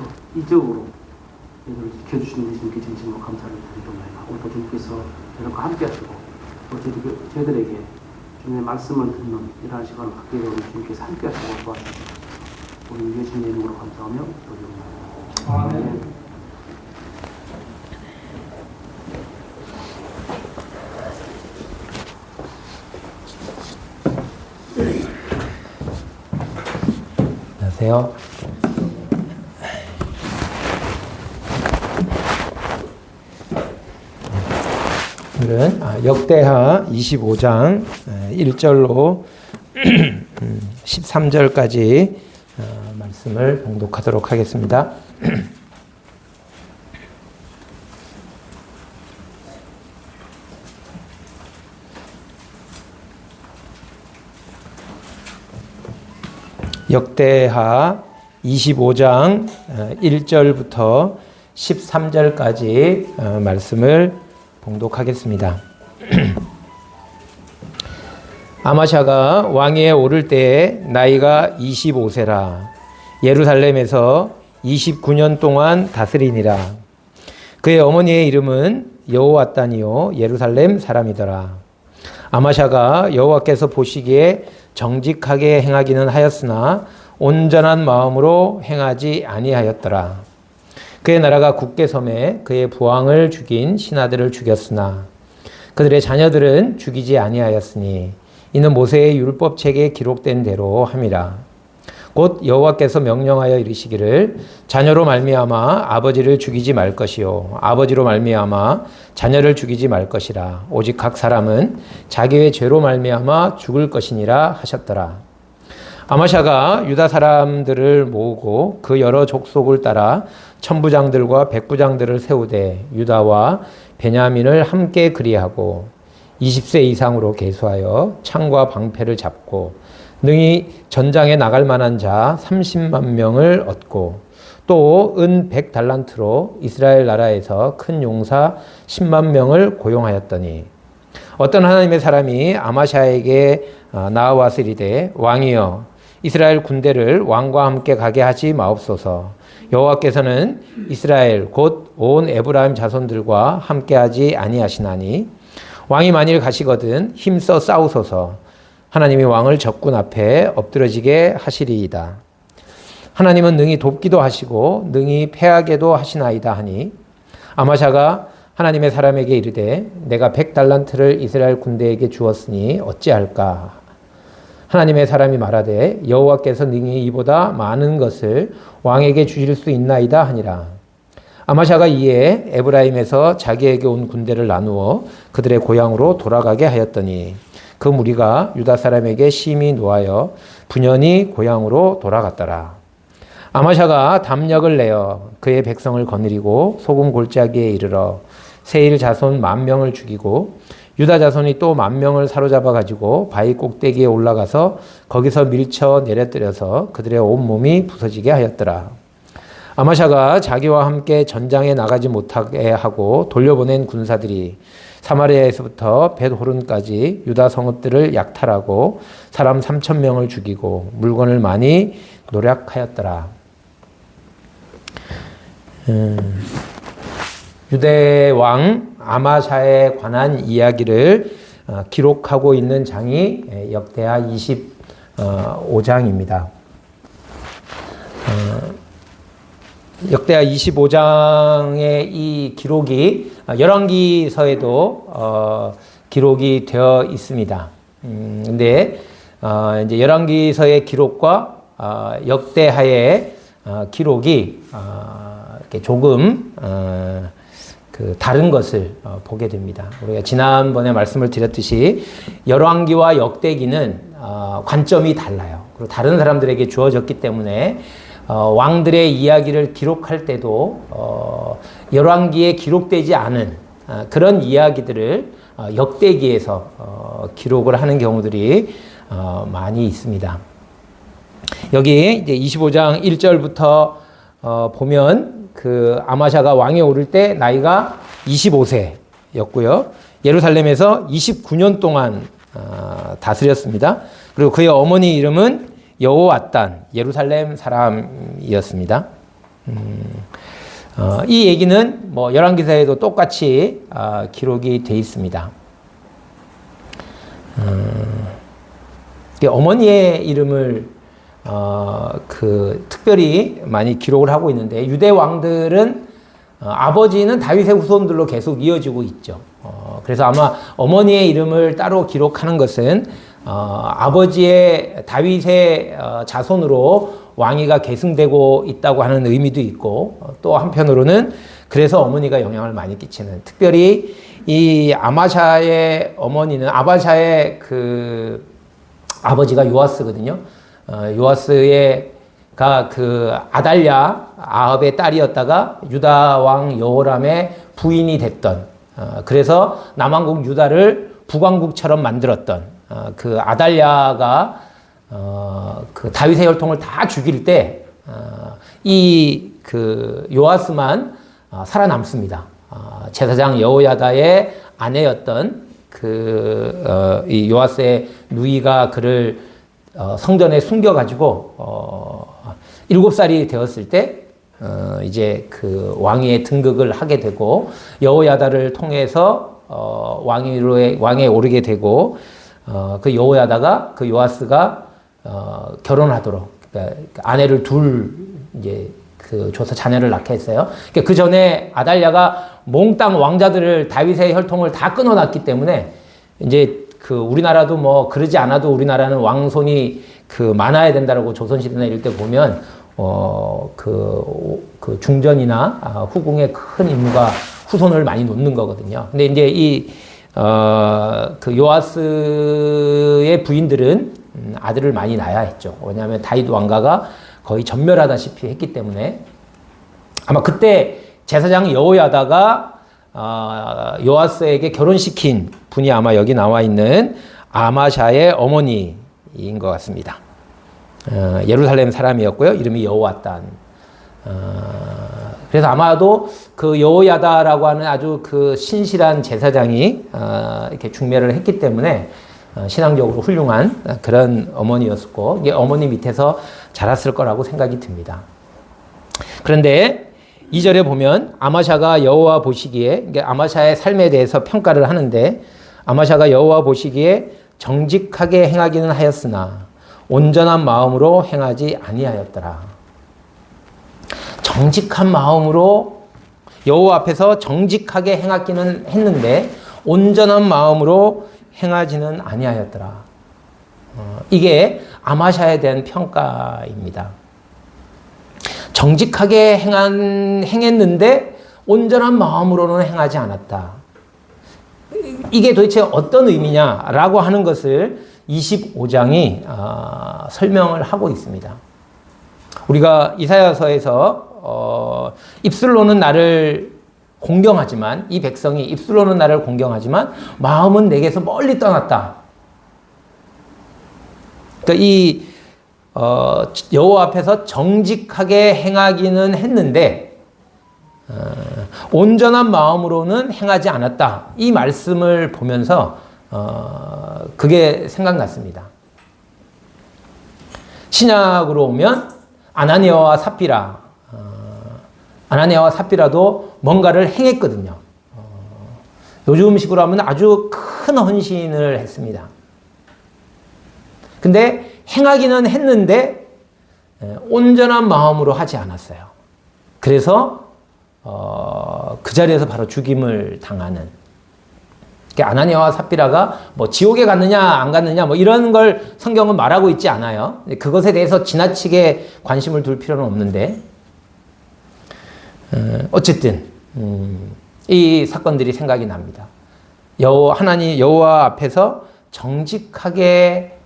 또 이적으로 이들을 지켜주시는 주님께 진심으로 감사를 드리옵나이다. 오늘도 주님께서 저희들과 함께 하시고 또 저희들에게 주님의 말씀을 듣는 이러한 시간을 갖게 되는 주님께서 함께 하시고 도와주시옵소서. 우리 예수님의 이름으로 감사하며 기도드립니다. 아멘. 안녕하세요. 오늘은 역대하 25장 1절로 13절까지 말씀을 봉독하도록 하겠습니다. 역대하 25장 1절부터 13절까지 말씀을 봉독하겠습니다. 아마샤가 왕위에 오를 때에 나이가 25세라. 예루살렘에서 29년 동안 다스리니라. 그의 어머니의 이름은 여호앗단이요 예루살렘 사람이더라. 아마샤가 여호와께서 보시기에 정직하게 행하기는 하였으나 온전한 마음으로 행하지 아니하였더라. 그의 나라가 굳게 섬에 그의 부왕을 죽인 신하들을 죽였으나 그들의 자녀들은 죽이지 아니하였으니 이는 모세의 율법책에 기록된 대로 함이라. 곧 여호와께서 명령하여 이르시기를 자녀로 말미암아 아버지를 죽이지 말 것이요 아버지로 말미암아 자녀를 죽이지 말 것이라. 오직 각 사람은 자기의 죄로 말미암아 죽을 것이니라 하셨더라. 아마샤가 유다 사람들을 모으고 그 여러 족속을 따라 천부장들과 백부장들을 세우되 유다와 베냐민을 함께 그리하고 20세 이상으로 계수하여 창과 방패를 잡고 능히 전장에 나갈 만한 자 30만 명을 얻고 또 은 100달란트로 이스라엘 나라에서 큰 용사 10만 명을 고용하였더니 어떤 하나님의 사람이 아마샤에게 나아와서 이르되 왕이여 이스라엘 군대를 왕과 함께 가게 하지 마옵소서. 여호와께서는 이스라엘 곧 온 에브라임 자손들과 함께하지 아니하시나니 왕이 만일 가시거든 힘써 싸우소서. 하나님이 왕을 적군 앞에 엎드러지게 하시리이다. 하나님은 능히 돕기도 하시고 능히 패하게도 하시나이다 하니 아마샤가 하나님의 사람에게 이르되 내가 100달란트를 이스라엘 군대에게 주었으니 어찌할까? 하나님의 사람이 말하되 여호와께서 능히 이보다 많은 것을 왕에게 주실 수 있나이다 하니라. 아마샤가 이에 에브라임에서 자기에게 온 군대를 나누어 그들의 고향으로 돌아가게 하였더니 그 무리가 유다 사람에게 심히 노하여 분연히 고향으로 돌아갔더라. 아마샤가 담력을 내어 그의 백성을 거느리고 소금 골짜기에 이르러 세일 자손 10,000명을 죽이고 유다 자손이 또 10,000명을 사로잡아 가지고 바위 꼭대기에 올라가서 거기서 밀쳐 내려뜨려서 그들의 온몸이 부서지게 하였더라. 아마샤가 자기와 함께 전장에 나가지 못하게 하고 돌려보낸 군사들이 사마리아에서부터 벳호른까지 유다 성읍들을 약탈하고 사람 3,000명을 죽이고 물건을 많이 노략하였더라. 유대 왕 아마샤에 관한 이야기를 기록하고 있는 장이 역대하 25장입니다. 역대하 25장의 이 기록이 열왕기서에도 기록이 되어 있습니다. 근데 이제 열왕기서의 기록과 역대하의 기록이 이렇게 조금 그 다른 것을 보게 됩니다. 우리가 지난번에 말씀을 드렸듯이 열왕기와 역대기는 관점이 달라요. 그리고 다른 사람들에게 주어졌기 때문에 왕들의 이야기를 기록할 때도 열왕기에 기록되지 않은 그런 이야기들을 역대기에서 기록을 하는 경우들이 많이 있습니다. 여기 이제 25장 1절부터 보면 그 아마샤가 왕에 오를 때 나이가 25세였고요. 예루살렘에서 29년 동안 다스렸습니다. 그리고 그의 어머니 이름은 여호앗단, 예루살렘 사람이었습니다. 이 얘기는 뭐 열왕기사에도 똑같이 기록이 돼 있습니다. 어머니의 이름을 특별히 많이 기록을 하고 있는데 유대 왕들은 아버지는 다윗의 후손들로 계속 이어지고 있죠. 그래서 아마 어머니의 이름을 따로 기록하는 것은 아버지의 다윗의 자손으로 왕위가 계승되고 있다고 하는 의미도 있고 또 한편으로는 그래서 어머니가 영향을 많이 끼치는 특별히 이 아마샤의 어머니는 아바샤의 아버지가 요아스거든요. 요아스가 아달랴 아합의 딸이었다가 유다 왕 여호람의 부인이 됐던 그래서 남왕국 유다를 북왕국처럼 만들었던 아달랴가 다윗의 혈통을 다 죽일 때 요아스만 살아남습니다. 제사장 여호야다의 아내였던 이 요아스의 누이가 그를 성전에 숨겨가지고 7살이 되었을 때 이제 왕위에 등극을 하게 되고 여호야다를 통해서 왕에 오르게 되고 여호야다가 요아스가 결혼하도록 그러니까 아내를 이제 줘서 자녀를 낳게 했어요. 그 전에 아달랴가 몽땅 왕자들을 다윗의 혈통을 다 끊어놨기 때문에 이제 우리나라도 뭐 그러지 않아도 우리나라는 왕손이 많아야 된다라고 조선시대나 이럴 때 보면 중전이나 후궁의 큰 임무가 후손을 많이 놓는 거거든요. 근데 이제 요아스의 부인들은 아들을 많이 낳아야 했죠. 왜냐하면 다윗 왕가가 거의 전멸하다시피 했기 때문에 아마 그때 제사장 여호야다가 요아스에게 결혼시킨 분이 아마 여기 나와 있는 아마샤의 어머니인 것 같습니다. 예루살렘 사람이었고요. 이름이 여호와단. 그래서 아마도 여호야다라고 하는 아주 신실한 제사장이 이렇게 중매를 했기 때문에 신앙적으로 훌륭한 그런 어머니였고 이게 어머니 밑에서 자랐을 거라고 생각이 듭니다. 그런데 2절에 보면 아마샤가 여호와 보시기에 아마샤의 삶에 대해서 평가를 하는데 아마샤가 여호와 보시기에 정직하게 행하기는 하였으나 온전한 마음으로 행하지 아니하였더라. 정직한 마음으로 여호와 앞에서 정직하게 행하기는 했는데 온전한 마음으로 행하지는 아니하였더라. 이게 아마샤에 대한 평가입니다. 정직하게 행했는데 온전한 마음으로는 행하지 않았다. 이게 도대체 어떤 의미냐라고 하는 것을 25장이 설명을 하고 있습니다. 우리가 이사야서에서 입술로는 나를 공경하지만 이 백성이 입술로는 나를 공경하지만 마음은 내게서 멀리 떠났다. 그러니까 여호와 앞에서 정직하게 행하기는 했는데 온전한 마음으로는 행하지 않았다. 이 말씀을 보면서 그게 생각났습니다. 신약으로 오면 아나니아와 삽비라도 뭔가를 행했거든요. 요즘식으로 하면 아주 큰 헌신을 했습니다. 근데 행하기는 했는데 온전한 마음으로 하지 않았어요. 그래서 그 자리에서 바로 죽임을 당하는. 아나니아와 삽비라가 뭐 지옥에 갔느냐 안 갔느냐 뭐 이런 걸 성경은 말하고 있지 않아요. 그것에 대해서 지나치게 관심을 둘 필요는 없는데 어쨌든 이 사건들이 생각이 납니다. 여호와 앞에서 정직하게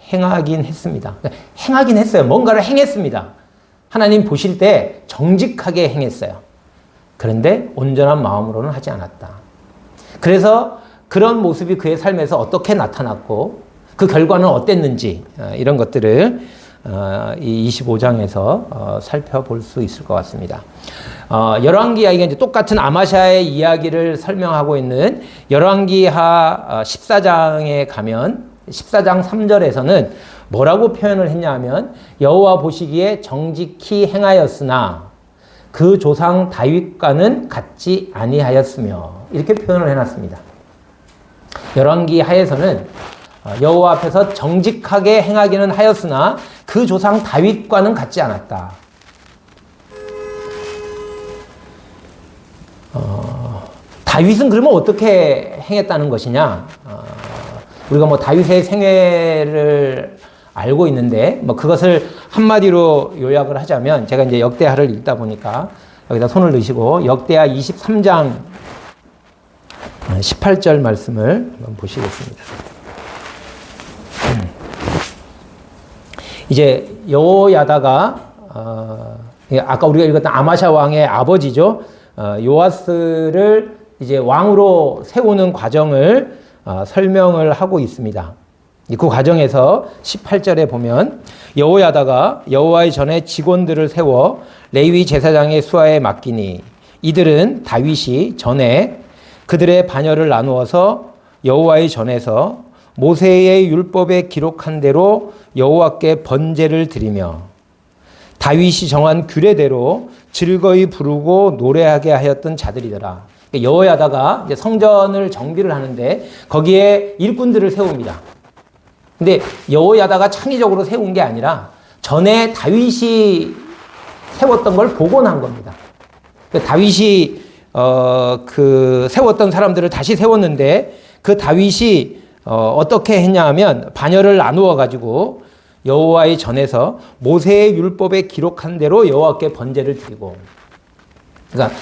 행하긴 했습니다. 행하긴 했어요. 뭔가를 행했습니다. 하나님 보실 때 정직하게 행했어요. 그런데 온전한 마음으로는 하지 않았다. 그래서 그런 모습이 그의 삶에서 어떻게 나타났고 그 결과는 어땠는지 이런 것들을 이 25장에서 살펴볼 수 있을 것 같습니다. 열왕기 이야기가 이제 똑같은 아마샤의 이야기를 설명하고 있는 열왕기하 14장에 가면 14장 3절에서는 뭐라고 표현을 했냐 하면 여호와 보시기에 정직히 행하였으나 그 조상 다윗과는 같지 아니하였으며 이렇게 표현을 해놨습니다. 열왕기 하에서는 여호와 앞에서 정직하게 행하기는 하였으나 그 조상 다윗과는 같지 않았다. 다윗은 그러면 어떻게 행했다는 것이냐? 우리가 뭐 다윗의 생애를 알고 있는데 뭐 그것을 한마디로 요약을 하자면 제가 이제 역대하를 읽다 보니까 여기다 손을 넣으시고 역대하 23장 18절 말씀을 한번 보시겠습니다. 이제 여호야다가 아까 우리가 읽었던 아마샤 왕의 아버지죠. 요아스를 이제 왕으로 세우는 과정을 설명을 하고 있습니다. 그 과정에서 18절에 보면 여호야다가 여호와의 전에 직원들을 세워 레위 제사장의 수하에 맡기니 이들은 다윗이 전에 그들의 반열을 나누어서 여호와의 전에서 모세의 율법에 기록한 대로 여호와께 번제를 드리며 다윗이 정한 규례대로 즐거이 부르고 노래하게 하였던 자들이더라. 여호야다가 이제 성전을 정비를 하는데 거기에 일꾼들을 세웁니다. 근데 여호야다가 창의적으로 세운 게 아니라 전에 다윗이 세웠던 걸 복원한 겁니다. 다윗이 그 세웠던 사람들을 다시 세웠는데 그 다윗이 어떻게 했냐 하면 반열을 나누어 가지고 여호와의 전에서 모세의 율법에 기록한 대로 여호와께 번제를 드리고, 그러니까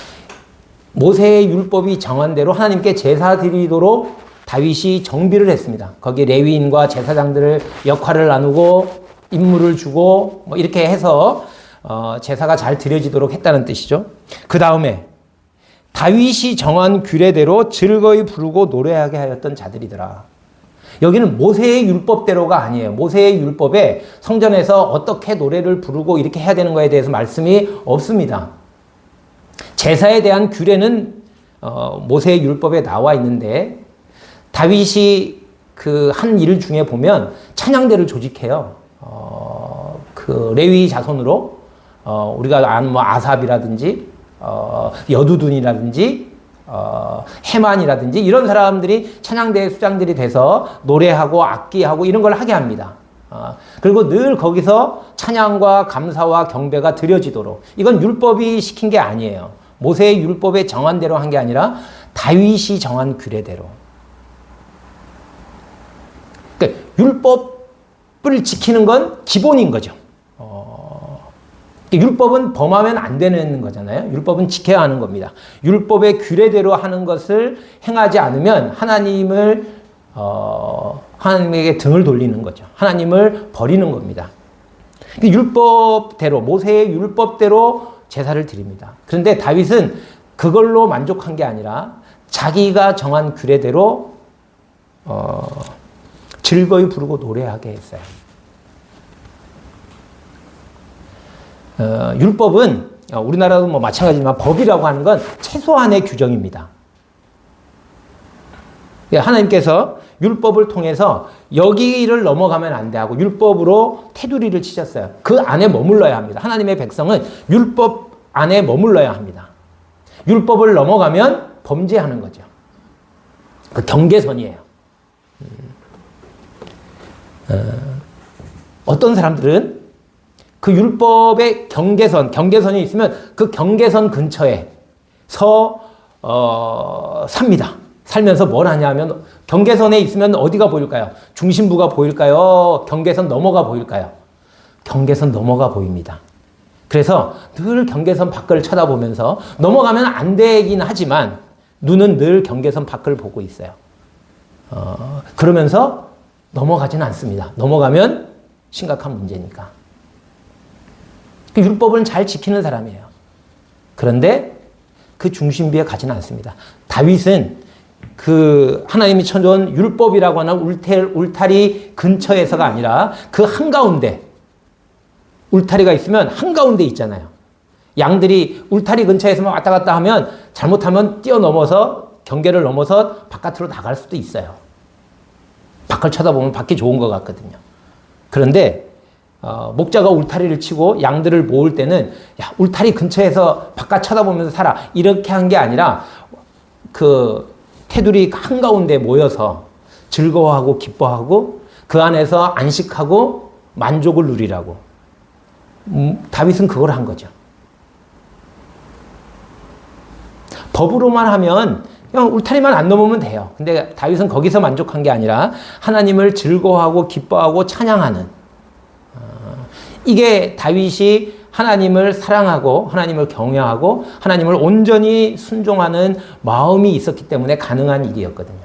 모세의 율법이 정한 대로 하나님께 제사 드리도록 다윗이 정비를 했습니다. 거기 레위인과 제사장들을 역할을 나누고 임무를 주고 뭐 이렇게 해서 제사가 잘 드려지도록 했다는 뜻이죠. 그 다음에 다윗이 정한 규례대로 즐거이 부르고 노래하게 하였던 자들이더라. 여기는 모세의 율법대로가 아니에요. 모세의 율법에 성전에서 어떻게 노래를 부르고 이렇게 해야 되는 거에 대해서 말씀이 없습니다. 제사에 대한 규례는 모세의 율법에 나와 있는데 다윗이 그 한 일 중에 보면 찬양대를 조직해요. 그 레위 자손으로 우리가 아는 뭐 아삽이라든지 여두둔이라든지 해만이라든지 이런 사람들이 찬양대의 수장들이 돼서 노래하고 악기하고 이런 걸 하게 합니다. 그리고 늘 거기서 찬양과 감사와 경배가 드려지도록, 이건 율법이 시킨 게 아니에요. 모세의 율법에 정한 대로 한 게 아니라 다윗이 정한 규례대로. 그러니까 율법을 지키는 건 기본인 거죠. 율법은 범하면 안 되는 거잖아요. 율법은 지켜야 하는 겁니다. 율법의 규례대로 하는 것을 행하지 않으면 하나님에게 등을 돌리는 거죠. 하나님을 버리는 겁니다. 율법대로, 모세의 율법대로 제사를 드립니다. 그런데 다윗은 그걸로 만족한 게 아니라 자기가 정한 규례대로 즐거이 부르고 노래하게 했어요. 율법은 우리나라도 뭐 마찬가지지만 법이라고 하는 건 최소한의 규정입니다. 하나님께서 율법을 통해서 여기를 넘어가면 안 돼 하고 율법으로 테두리를 치셨어요. 그 안에 머물러야 합니다. 하나님의 백성은 율법 안에 머물러야 합니다. 율법을 넘어가면 범죄하는 거죠. 그 경계선이에요. 어떤 사람들은 그 율법의 경계선이 있으면 그 경계선 근처에서 삽니다. 살면서 뭘 하냐면 경계선에 있으면 어디가 보일까요? 중심부가 보일까요? 경계선 넘어가 보일까요? 경계선 넘어가 보입니다. 그래서 늘 경계선 밖을 쳐다보면서 넘어가면 안 되긴 하지만 눈은 늘 경계선 밖을 보고 있어요. 그러면서 넘어가지는 않습니다. 넘어가면 심각한 문제니까. 율법을 잘 지키는 사람이에요. 그런데 그 중심부에 가지는 않습니다. 다윗은 그 하나님이 쳐준 율법이라고 하는 울타리 근처에서가 아니라 그 한가운데, 울타리가 있으면 한가운데 있잖아요. 양들이 울타리 근처에서만 왔다 갔다 하면 잘못하면 뛰어넘어서 경계를 넘어서 바깥으로 나갈 수도 있어요. 밖을 쳐다보면 밖이 좋은 것 같거든요. 그런데 목자가 울타리를 치고 양들을 모을 때는 야, 울타리 근처에서 바깥 쳐다보면서 살아. 이렇게 한 게 아니라 그 테두리 한가운데 모여서 즐거워하고 기뻐하고 그 안에서 안식하고 만족을 누리라고. 다윗은 그걸 한 거죠. 법으로만 하면 그냥 울타리만 안 넘으면 돼요. 근데 다윗은 거기서 만족한 게 아니라 하나님을 즐거워하고 기뻐하고 찬양하는, 이게 다윗이 하나님을 사랑하고 하나님을 경외하고 하나님을 온전히 순종하는 마음이 있었기 때문에 가능한 일이었거든요.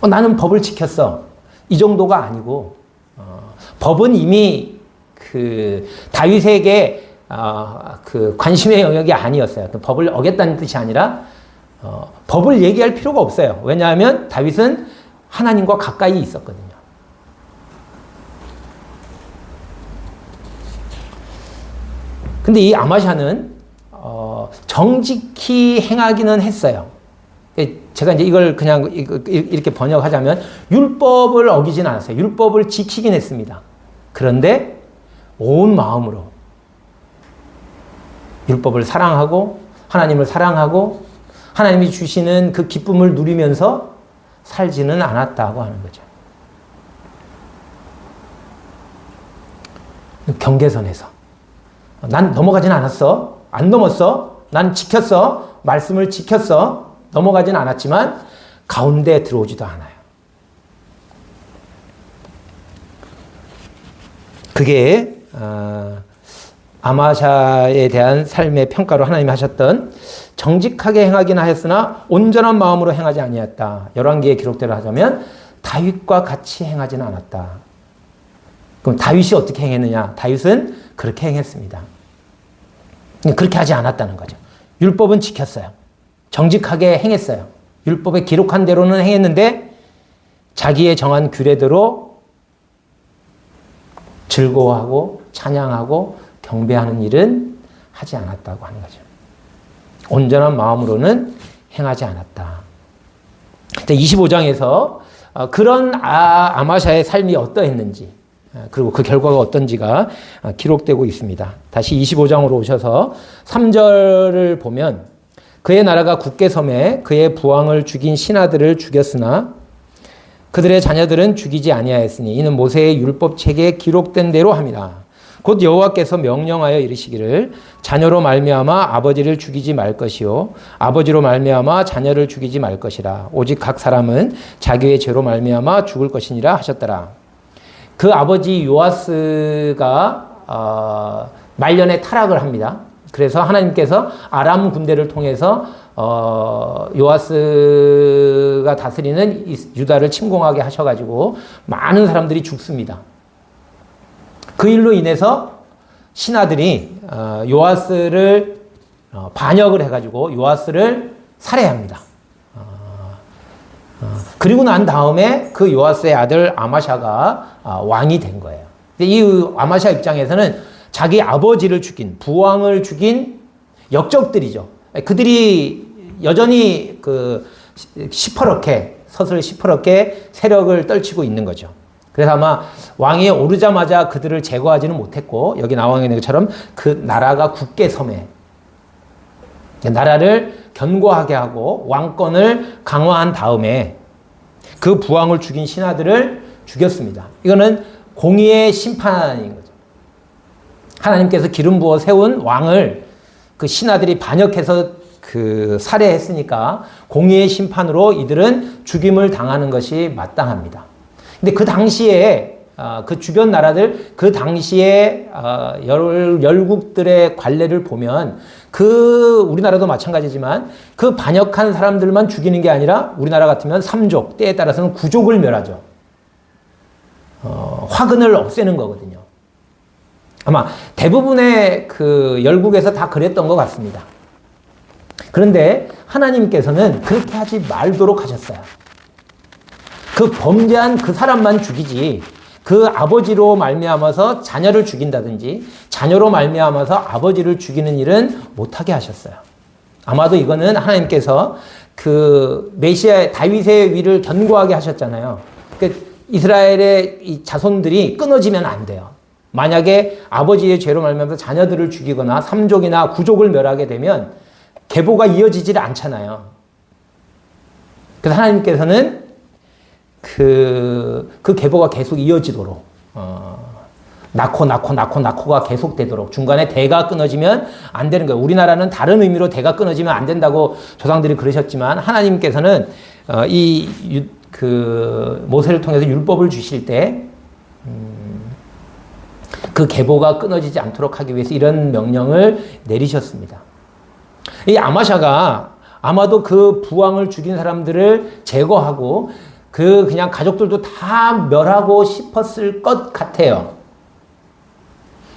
나는 법을 지켰어. 이 정도가 아니고 법은 이미 그 다윗에게 그 관심의 영역이 아니었어요. 법을 어겼다는 뜻이 아니라 법을 얘기할 필요가 없어요. 왜냐하면 다윗은 하나님과 가까이 있었거든요. 근데 이 아마샤는 정직히 행하기는 했어요. 제가 이제 이걸 그냥 이렇게 번역하자면 율법을 어기진 않았어요. 율법을 지키긴 했습니다. 그런데 온 마음으로 율법을 사랑하고 하나님을 사랑하고 하나님이 주시는 그 기쁨을 누리면서 살지는 않았다고 하는 거죠. 경계선에서 난 넘어가진 않았어. 안 넘었어. 난 지켰어. 말씀을 지켰어. 넘어가진 않았지만 가운데 들어오지도 않아요. 그게 아마샤에 대한 삶의 평가로 하나님이 하셨던 정직하게 행하긴 하였으나 온전한 마음으로 행하지 아니했다. 열왕기의 기록대로 하자면 다윗과 같이 행하지는 않았다. 그럼 다윗이 어떻게 행했느냐? 다윗은 그렇게 행했습니다. 그렇게 하지 않았다는 거죠. 율법은 지켰어요. 정직하게 행했어요. 율법에 기록한 대로는 행했는데 자기의 정한 규례대로 즐거워하고 찬양하고 경배하는 일은 하지 않았다고 하는 거죠. 온전한 마음으로는 행하지 않았다. 25장에서 그런 아마샤의 삶이 어떠했는지 그리고 그 결과가 어떤지가 기록되고 있습니다. 다시 25장으로 오셔서 3절을 보면 그의 나라가 굳게 섬에 그의 부왕을 죽인 신하들을 죽였으나 그들의 자녀들은 죽이지 아니하였으니 이는 모세의 율법책에 기록된 대로 함이라. 곧 여호와께서 명령하여 이르시기를 자녀로 말미암아 아버지를 죽이지 말 것이요 아버지로 말미암아 자녀를 죽이지 말 것이라. 오직 각 사람은 자기의 죄로 말미암아 죽을 것이니라 하셨더라. 그 아버지 요아스가 말년에 타락을 합니다. 그래서 하나님께서 아람 군대를 통해서 요아스가 다스리는 유다를 침공하게 하셔가지고 많은 사람들이 죽습니다. 그 일로 인해서 신하들이 요아스를 반역을 해가지고 요아스를 살해합니다. 그리고 난 다음에 그 요아스의 아들 아마샤가 왕이 된 거예요. 이 아마샤 입장에서는 자기 아버지를 죽인, 부왕을 죽인 역적들이죠. 그들이 여전히 서슬 시퍼렇게 세력을 떨치고 있는 거죠. 그래서 아마 왕위에 오르자마자 그들을 제거하지는 못했고, 여기 나와 있는 것처럼 그 나라가 굳게 섬에 나라를 견고하게 하고 왕권을 강화한 다음에 그 부왕을 죽인 신하들을 죽였습니다. 이거는 공의의 심판인 거죠. 하나님께서 기름 부어 세운 왕을 그 신하들이 반역해서 살해했으니까 공의의 심판으로 이들은 죽임을 당하는 것이 마땅합니다. 근데 그 당시에 그 주변 나라들, 그 당시에 열국들의 관례를 보면 우리나라도 마찬가지지만 그 반역한 사람들만 죽이는 게 아니라 우리나라 같으면 3족, 때에 따라서는 9족을 멸하죠. 화근을 없애는 거거든요. 아마 대부분의 열국에서 다 그랬던 것 같습니다. 그런데 하나님께서는 그렇게 하지 말도록 하셨어요. 그 범죄한 그 사람만 죽이지 그 아버지로 말미암아서 자녀를 죽인다든지 자녀로 말미암아서 아버지를 죽이는 일은 못하게 하셨어요. 아마도 이거는 하나님께서 그 메시아 다윗의 위를 견고하게 하셨잖아요. 이스라엘의 이 자손들이 끊어지면 안 돼요. 만약에 아버지의 죄로 말미암아서 자녀들을 죽이거나 3족이나 9족을 멸하게 되면 계보가 이어지질 않잖아요. 그래서 하나님께서는 그 계보가 계속 이어지도록 낳고가 계속되도록 중간에 대가 끊어지면 안 되는 거예요. 우리나라는 다른 의미로 대가 끊어지면 안 된다고 조상들이 그러셨지만 하나님께서는 모세를 통해서 율법을 주실 때 그 계보가 끊어지지 않도록 하기 위해서 이런 명령을 내리셨습니다. 이 아마샤가 아마도 그 부왕을 죽인 사람들을 제거하고 그냥 가족들도 다 멸하고 싶었을 것 같아요.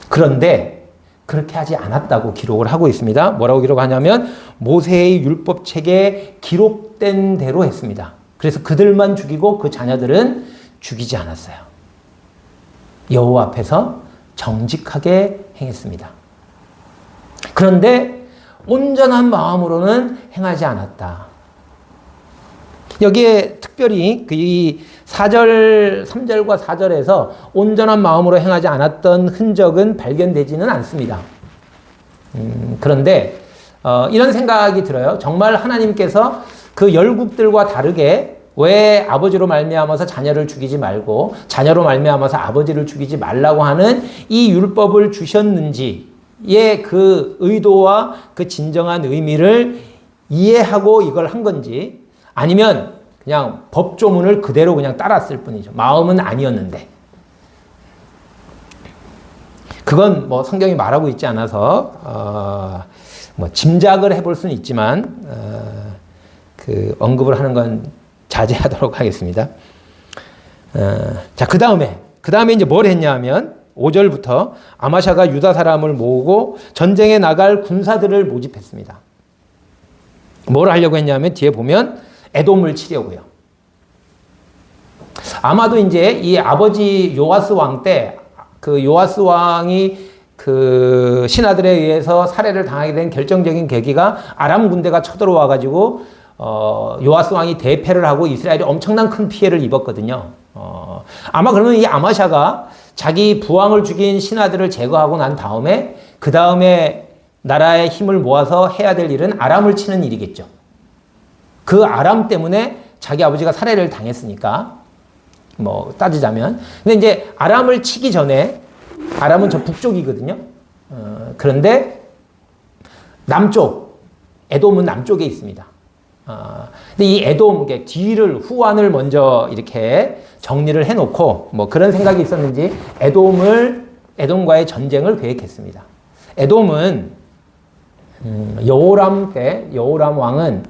그런데 그렇게 하지 않았다고 기록을 하고 있습니다. 뭐라고 기록하냐면 모세의 율법책에 기록된 대로 했습니다. 그래서 그들만 죽이고 그 자녀들은 죽이지 않았어요. 여호와 앞에서 정직하게 행했습니다. 그런데 온전한 마음으로는 행하지 않았다. 여기에 특별히 이 3절과 4절에서 온전한 마음으로 행하지 않았던 흔적은 발견되지는 않습니다. 그런데 이런 생각이 들어요. 정말 하나님께서 그 열국들과 다르게 왜 아버지로 말미암아서 자녀를 죽이지 말고 자녀로 말미암아서 아버지를 죽이지 말라고 하는 이 율법을 주셨는지의 그 의도와 그 진정한 의미를 이해하고 이걸 한 건지 아니면 그냥 법조문을 그대로 그냥 따랐을 뿐이죠. 마음은 아니었는데. 그건 뭐 성경이 말하고 있지 않아서 뭐 짐작을 해볼 수는 있지만 그 언급을 하는 건 자제하도록 하겠습니다. 자, 그 다음에 이제 뭘 했냐 하면 5절부터 아마샤가 유다 사람을 모으고 전쟁에 나갈 군사들을 모집했습니다. 뭘 하려고 했냐면 뒤에 보면 에돔을 치려고요. 아마도 이제 이 아버지 요아스 왕 때 그 요아스 왕이 그 신하들에 의해서 살해를 당하게 된 결정적인 계기가 아람 군대가 쳐들어와 가지고 요아스 왕이 대패를 하고 이스라엘이 엄청난 큰 피해를 입었거든요. 아마 그러면 이 아마샤가 자기 부왕을 죽인 신하들을 제거하고 난 다음에 그 다음에 나라의 힘을 모아서 해야 될 일은 아람을 치는 일이겠죠. 그 아람 때문에 자기 아버지가 살해를 당했으니까 뭐 따지자면. 근데 이제 아람을 치기 전에 아람은 저 북쪽이거든요. 그런데 남쪽 에돔은 남쪽에 있습니다. 근데 이 에돔 뒤를 후환을 먼저 이렇게 정리를 해놓고 뭐 그런 생각이 있었는지 에돔과의 전쟁을 계획했습니다. 에돔은 여호람 때 여호람 왕은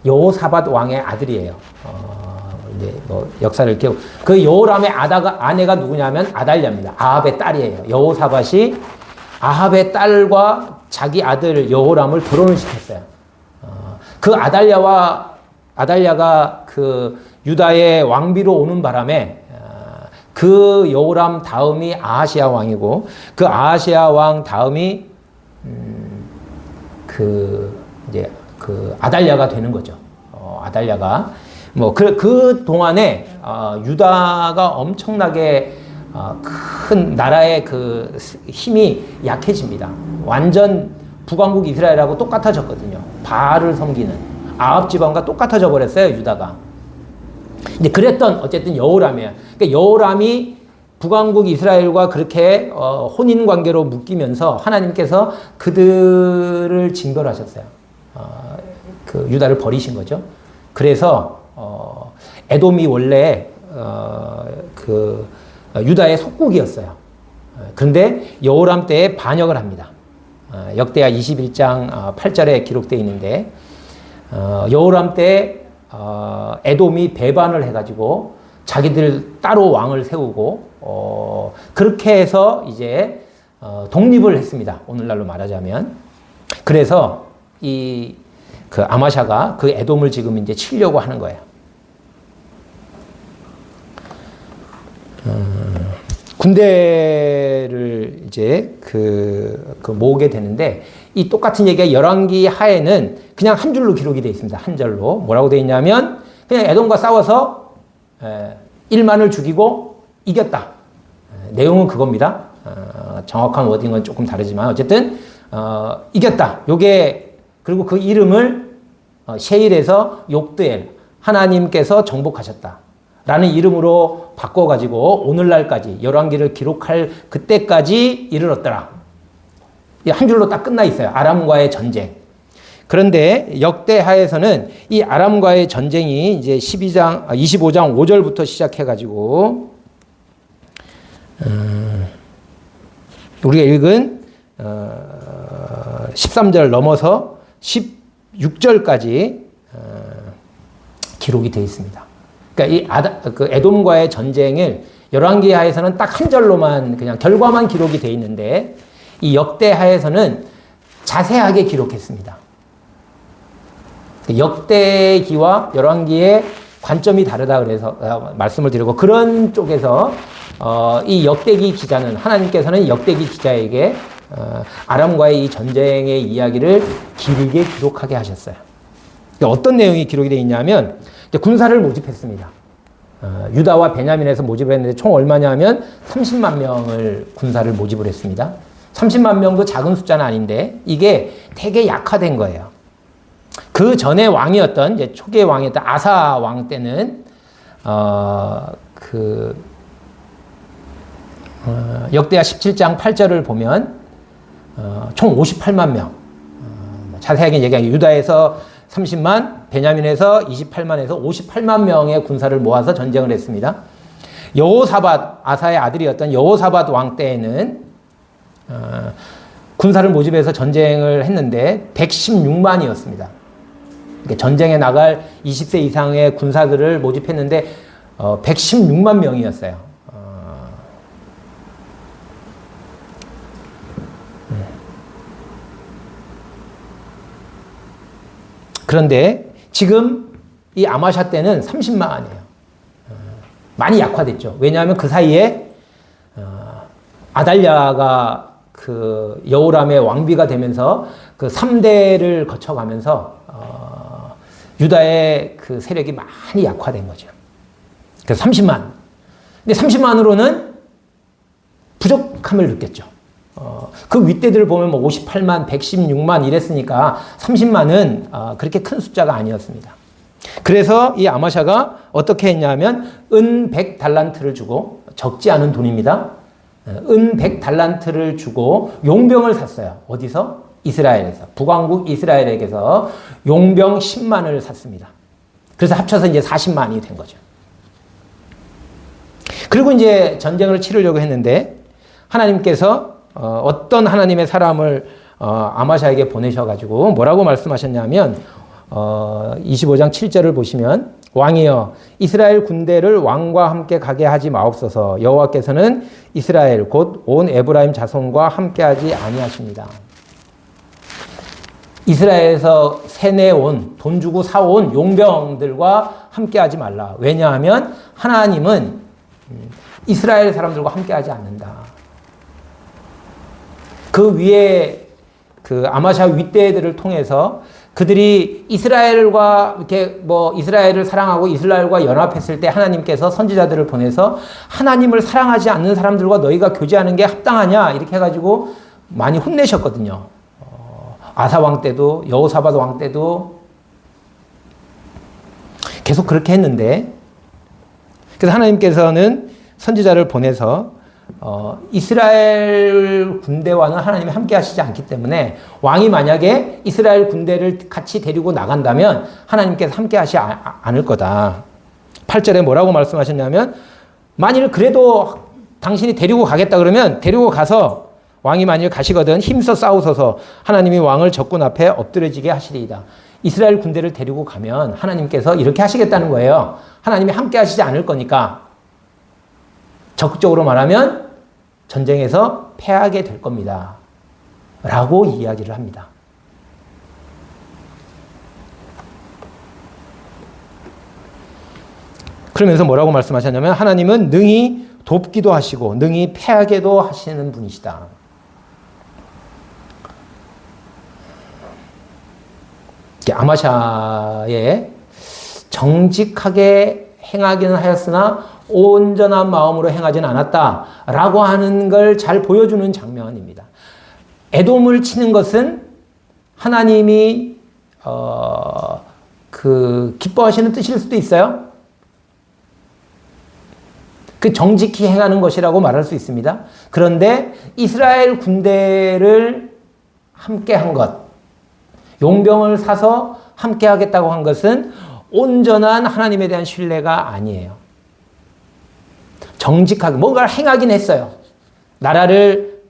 여호사밧 왕의 아들이에요. 이제 뭐 역사를 기억. 그 여호람의 아내가 누구냐면 아달랴입니다. 아합의 딸이에요. 여호사밧이 아합의 딸과 자기 아들 여호람을 결혼을 시켰어요. 그 아달랴가 그 유다의 왕비로 오는 바람에 그 여호람 다음이 아하시아 왕이고 그 아하시아 왕 다음이 이제 그 아달랴가 되는 거죠. 아달랴가 뭐 그 동안에 유다가 엄청나게 큰 나라의 그 힘이 약해집니다. 완전 북왕국 이스라엘하고 똑같아졌거든요. 바알을 섬기는 아합 지방과 똑같아져 버렸어요, 유다가. 근데 그랬던 어쨌든 여호람이에요. 그러니까 여호람이 북왕국 이스라엘과 그렇게 혼인 관계로 묶이면서 하나님께서 그들을 징벌하셨어요. 그 유다를 버리신 거죠. 그래서 에돔이 원래 그 유다의 속국이었어요. 그런데 여호람 때에 반역을 합니다. 역대하 21장 8절에 기록되어 있는데 여호람 때 에돔이 배반을 해가지고 자기들 따로 왕을 세우고 그렇게 해서 이제 독립을 했습니다. 오늘날로 말하자면. 그래서 그 아마샤가 그 에돔을 지금 이제 치려고 하는 거예요. 군대를 이제 모으게 되는데 이 똑같은 얘기가 열왕기 하에는 그냥 한 줄로 기록이 되어 있습니다. 한 절로. 뭐라고 되어 있냐면 그냥 에돔과 싸워서 1만을 죽이고 이겼다. 내용은 그겁니다. 정확한 워딩은 조금 다르지만 어쨌든 이겼다. 요게 그리고 그 이름을 셰일에서 욕드엘, 하나님께서 정복하셨다 라는 이름으로 바꿔가지고 오늘날까지 열왕기를 기록할 그때까지 이르렀더라. 한 줄로 딱 끝나 있어요. 아람과의 전쟁. 그런데 역대하에서는 이 아람과의 전쟁이 이제 25장 5절부터 시작해가지고 우리가 읽은 13절 넘어서 16절까지 기록이 되어 있습니다. 그러니까 그 에돔과의 전쟁을 열왕기하에서는 딱 한 절로만 그냥 결과만 기록이 되어 있는데 이 역대하에서는 자세하게 기록했습니다. 역대기와 열왕기의 관점이 다르다 그래서 말씀을 드리고 그런 쪽에서 이 역대기 기자는 하나님께서는 역대기 기자에게 아람과의 이 전쟁의 이야기를 길게 기록하게 하셨어요. 어떤 내용이 기록이 되어 있냐면 군사를 모집했습니다. 유다와 베냐민에서 모집을 했는데 총 얼마냐 하면 30만 명을 군사를 모집을 했습니다. 30만 명도 작은 숫자는 아닌데 이게 되게 약화된 거예요. 그 전에 왕이었던 이제 초기의 왕이었던 아사 왕 때는 역대하 17장 8절을 보면 총 58만 명. 자세하게 얘기하면 유다에서 30만, 베냐민에서 28만에서 58만 명의 군사를 모아서 전쟁을 했습니다. 여호사밧, 아사의 아들이었던 여호사밧 왕 때에는 군사를 모집해서 전쟁을 했는데 116만이었습니다. 그러니까 전쟁에 나갈 20세 이상의 군사들을 모집했는데 116만 명이었어요. 그런데 지금 이 아마샤 때는 30만이에요. 많이 약화됐죠. 왜냐하면 그 사이에 아달랴가 그 여호람의 왕비가 되면서 그 3대를 거쳐가면서 유다의 그 세력이 많이 약화된 거죠. 그래서 30만. 근데 30만으로는 부족함을 느꼈죠. 그 윗대들을 보면 뭐 58만, 116만 이랬으니까 30만은 그렇게 큰 숫자가 아니었습니다. 그래서 이 아마샤가 어떻게 했냐면 은 100달란트를 주고 적지 않은 돈입니다. 은 100달란트를 주고 용병을 샀어요. 어디서? 이스라엘에서. 북왕국 이스라엘에게서 용병 10만을 샀습니다. 그래서 합쳐서 이제 40만이 된 거죠. 그리고 이제 전쟁을 치르려고 했는데 하나님께서 어떤 하나님의 사람을 아마샤에게 보내셔가지고 뭐라고 말씀하셨냐면 25장 7절을 보시면 왕이여 이스라엘 군대를 왕과 함께 가게 하지 마옵소서. 여호와께서는 이스라엘 곧 온 에브라임 자손과 함께하지 아니하십니다. 이스라엘에서 세내온 돈 주고 사온 용병들과 함께하지 말라. 왜냐하면 하나님은 이스라엘 사람들과 함께하지 않는다. 그 위에 그 아마샤 윗대들을 통해서 그들이 이스라엘과 이렇게 뭐 이스라엘을 사랑하고 이스라엘과 연합했을 때 하나님께서 선지자들을 보내서 하나님을 사랑하지 않는 사람들과 너희가 교제하는 게 합당하냐 이렇게 해가지고 많이 혼내셨거든요. 아사 왕 때도 여호사밧 왕 때도 계속 그렇게 했는데 그래서 하나님께서는 선지자를 보내서 이스라엘 군대와는 하나님이 함께 하시지 않기 때문에 왕이 만약에 이스라엘 군대를 같이 데리고 나간다면 하나님께서 함께 하시지 않을 거다. 8절에 뭐라고 말씀하셨냐면 만일 그래도 당신이 데리고 가겠다 그러면 데리고 가서 왕이 만일 가시거든 힘써 싸우소서 하나님이 왕을 적군 앞에 엎드려지게 하시리이다. 이스라엘 군대를 데리고 가면 하나님께서 이렇게 하시겠다는 거예요. 하나님이 함께 하시지 않을 거니까 적극적으로 말하면 전쟁에서 패하게 될 겁니다. 라고 이야기를 합니다. 그러면서 뭐라고 말씀하셨냐면 하나님은 능히 돕기도 하시고 능히 패하게도 하시는 분이시다. 아마샤의 정직하게 행하기는 하였으나 온전한 마음으로 행하진 않았다라고 하는 걸 잘 보여주는 장면입니다. 에돔을 치는 것은 하나님이 기뻐하시는 뜻일 수도 있어요. 그 정직히 행하는 것이라고 말할 수 있습니다. 그런데 이스라엘 군대를 함께 한 것, 용병을 사서 함께 하겠다고 한 것은 온전한 하나님에 대한 신뢰가 아니에요. 정직하게 뭔가를 행하긴 했어요. 나라를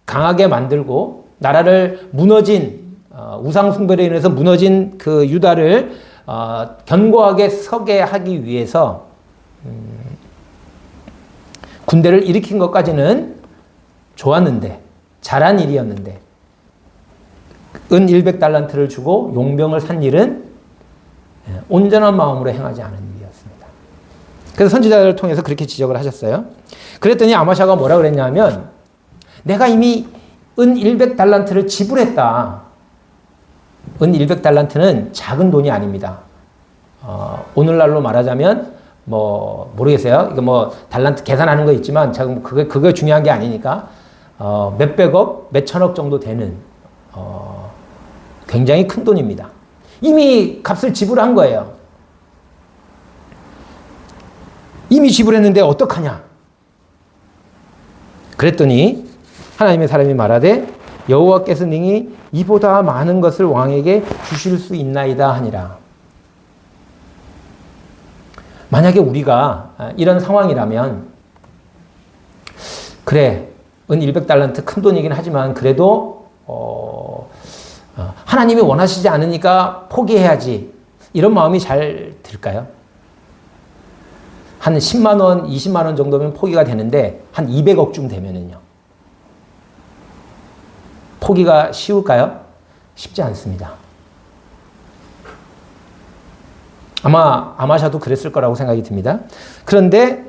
강하게 만들고 나라를 무너진 우상 숭배로 인해서 무너진 그 유다를 견고하게 서게 하기 위해서 군대를 일으킨 것까지는 좋았는데 잘한 일이었는데 은 100달란트를 주고 용병을 산 일은 온전한 마음으로 행하지 않은 일이었습니다. 그래서 선지자를 통해서 그렇게 지적을 하셨어요. 그랬더니 아마샤가 뭐라 그랬냐면 내가 이미 은 100달란트를 지불했다. 은 100달란트는 작은 돈이 아닙니다. 오늘날로 말하자면 모르겠어요. 이거 달란트 계산하는 거 있지만 그게 중요한 게 아니니까 몇백억, 몇천억 정도 되는 굉장히 큰 돈입니다. 이미 값을 지불한 거예요. 이미 지불했는데 어떡하냐? 그랬더니 하나님의 사람이 말하되 여호와께서 능히 이보다 많은 것을 왕에게 주실 수 있나이다 하니라. 만약에 우리가 이런 상황이라면 그래, 은 100달란트 큰 돈이긴 하지만 그래도 하나님이 원하시지 않으니까 포기해야지. 이런 마음이 잘 들까요? 한 10만 원, 20만 원 정도면 포기가 되는데 한 200억쯤 되면은요. 포기가 쉬울까요? 쉽지 않습니다. 아마 아마샤도 그랬을 거라고 생각이 듭니다. 그런데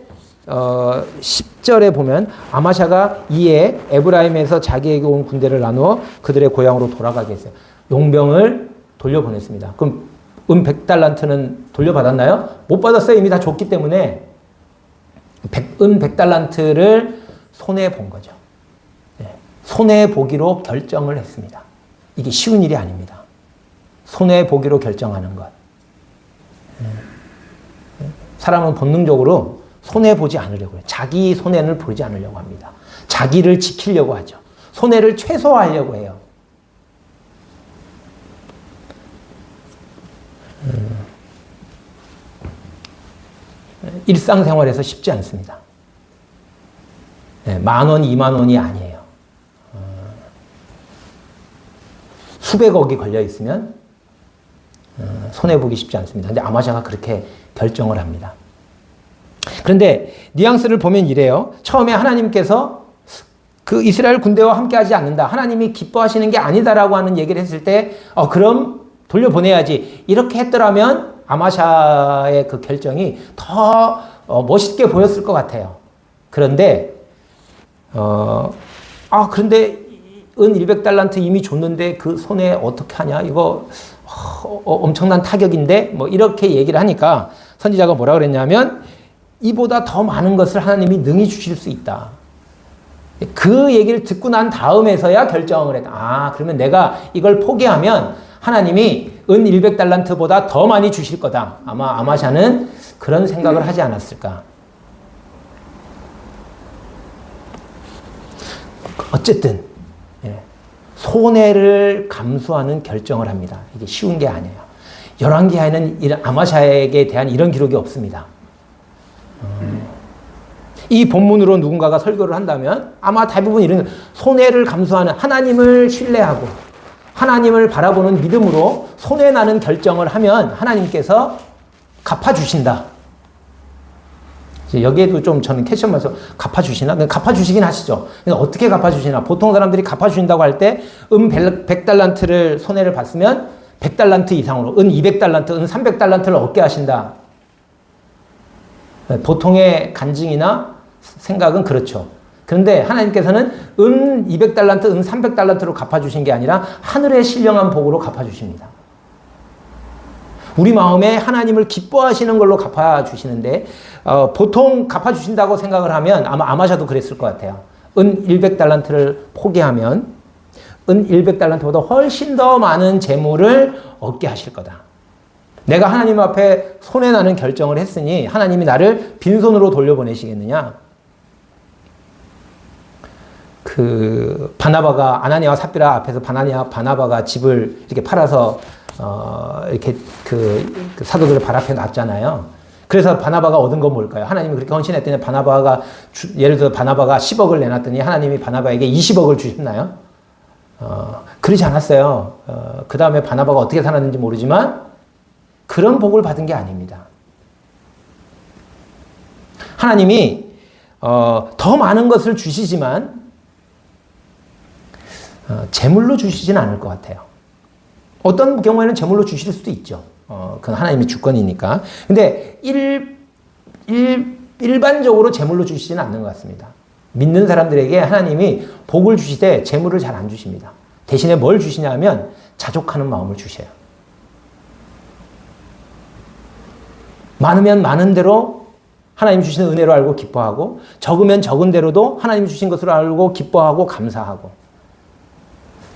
10절에 보면 아마샤가 이에 에브라임에서 자기에게 온 군대를 나누어 그들의 고향으로 돌아가게 했어요. 용병을 돌려보냈습니다. 그럼 은 100달란트는 돌려받았나요? 못 받았어요. 이미 다 줬기 때문에 은 100달란트를 손해본 거죠. 손해보기로 결정을 했습니다. 이게 쉬운 일이 아닙니다. 손해보기로 결정하는 것. 사람은 본능적으로 손해보지 않으려고 해요. 자기 손해를 보지 않으려고 합니다. 자기를 지키려고 하죠. 손해를 최소화하려고 해요. 일상생활에서 쉽지 않습니다. 10,000원, 20,000원이 아니에요. 수백억이 걸려 있으면 손해보기 쉽지 않습니다. 근데 아마샤가 그렇게 결정을 합니다. 그런데 뉘앙스를 보면 이래요. 처음에 하나님께서 그 이스라엘 군대와 함께 하지 않는다. 하나님이 기뻐하시는 게 아니다라고 하는 얘기를 했을 때 그럼 돌려보내야지. 이렇게 했더라면 아마샤의 그 결정이 더 멋있게 보였을 것 같아요. 그런데 그런데 은 100달란트 이미 줬는데 그 손해 어떻게 하냐? 이거 엄청난 타격인데 이렇게 얘기를 하니까 선지자가 뭐라 그랬냐면 이보다 더 많은 것을 하나님이 능히 주실 수 있다. 그 얘기를 듣고 난 다음에서야 결정을 했다. 그러면 내가 이걸 포기하면 하나님이 은 100달란트보다 더 많이 주실 거다. 아마 아마샤는 그런 생각을 하지 않았을까. 어쨌든 손해를 감수하는 결정을 합니다. 이게 쉬운 게 아니에요. 열왕기하에는 아마샤에게 대한 이런 기록이 없습니다. 이 본문으로 누군가가 설교를 한다면 아마 대부분 이런 손해를 감수하는 하나님을 신뢰하고 하나님을 바라보는 믿음으로 손해나는 결정을 하면 하나님께서 갚아주신다. 여기에도 좀 저는 캐션 말해서 갚아주시나? 갚아주시긴 하시죠. 어떻게 갚아주시나? 보통 사람들이 갚아주신다고 할 때 100달란트를 손해를 봤으면 100달란트 이상으로 200달란트, 300달란트를 얻게 하신다. 보통의 간증이나 생각은 그렇죠. 그런데 하나님께서는 200달란트, 300달란트로 갚아주신 게 아니라 하늘의 신령한 복으로 갚아주십니다. 우리 마음에 하나님을 기뻐하시는 걸로 갚아주시는데 보통 갚아주신다고 생각을 하면 아마 아마샤도 그랬을 것 같아요. 은 100달란트를 포기하면 은 100달란트보다 훨씬 더 많은 재물을 얻게 하실 거다. 내가 하나님 앞에 손해나는 결정을 했으니 하나님이 나를 빈손으로 돌려보내시겠느냐? 바나바가 아나니아와 삽비라 앞에서 바나바가 집을 이렇게 팔아서 이렇게 그 사도들을 발 앞에 놨잖아요. 그래서 바나바가 얻은 건 뭘까요? 하나님이 그렇게 헌신했더니 예를 들어 바나바가 10억을 내놨더니 하나님이 바나바에게 20억을 주셨나요? 그러지 않았어요. 그 다음에 바나바가 어떻게 살았는지 모르지만 그런 복을 받은 게 아닙니다. 하나님이 더 많은 것을 주시지만 재물로 주시진 않을 것 같아요. 어떤 경우에는 재물로 주실 수도 있죠. 그건 하나님의 주권이니까. 근데 일반적으로 재물로 주시지는 않는 것 같습니다. 믿는 사람들에게 하나님이 복을 주시되 재물을 잘 안 주십니다. 대신에 뭘 주시냐면 자족하는 마음을 주셔요. 많으면 많은 대로 하나님 주시는 은혜로 알고 기뻐하고 적으면 적은 대로도 하나님 주신 것으로 알고 기뻐하고 감사하고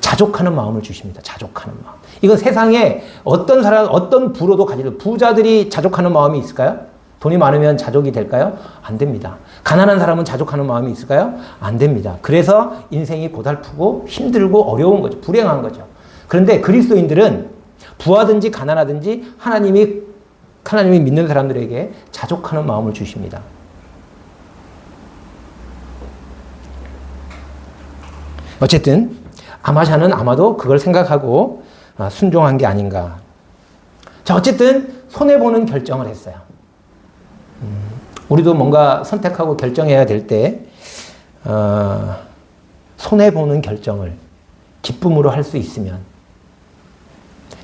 자족하는 마음을 주십니다. 자족하는 마음. 이건 세상에 어떤 부로도 가지고 부자들이 자족하는 마음이 있을까요? 돈이 많으면 자족이 될까요? 안 됩니다. 가난한 사람은 자족하는 마음이 있을까요? 안 됩니다. 그래서 인생이 고달프고 힘들고 어려운 거죠. 불행한 거죠. 그런데 그리스도인들은 부하든지 가난하든지 하나님이 믿는 사람들에게 자족하는 마음을 주십니다. 어쨌든 아마샤는 아마도 그걸 생각하고 순종한 게 아닌가. 자, 어쨌든 손해보는 결정을 했어요. 우리도 뭔가 선택하고 결정해야 될 때 손해보는 결정을 기쁨으로 할 수 있으면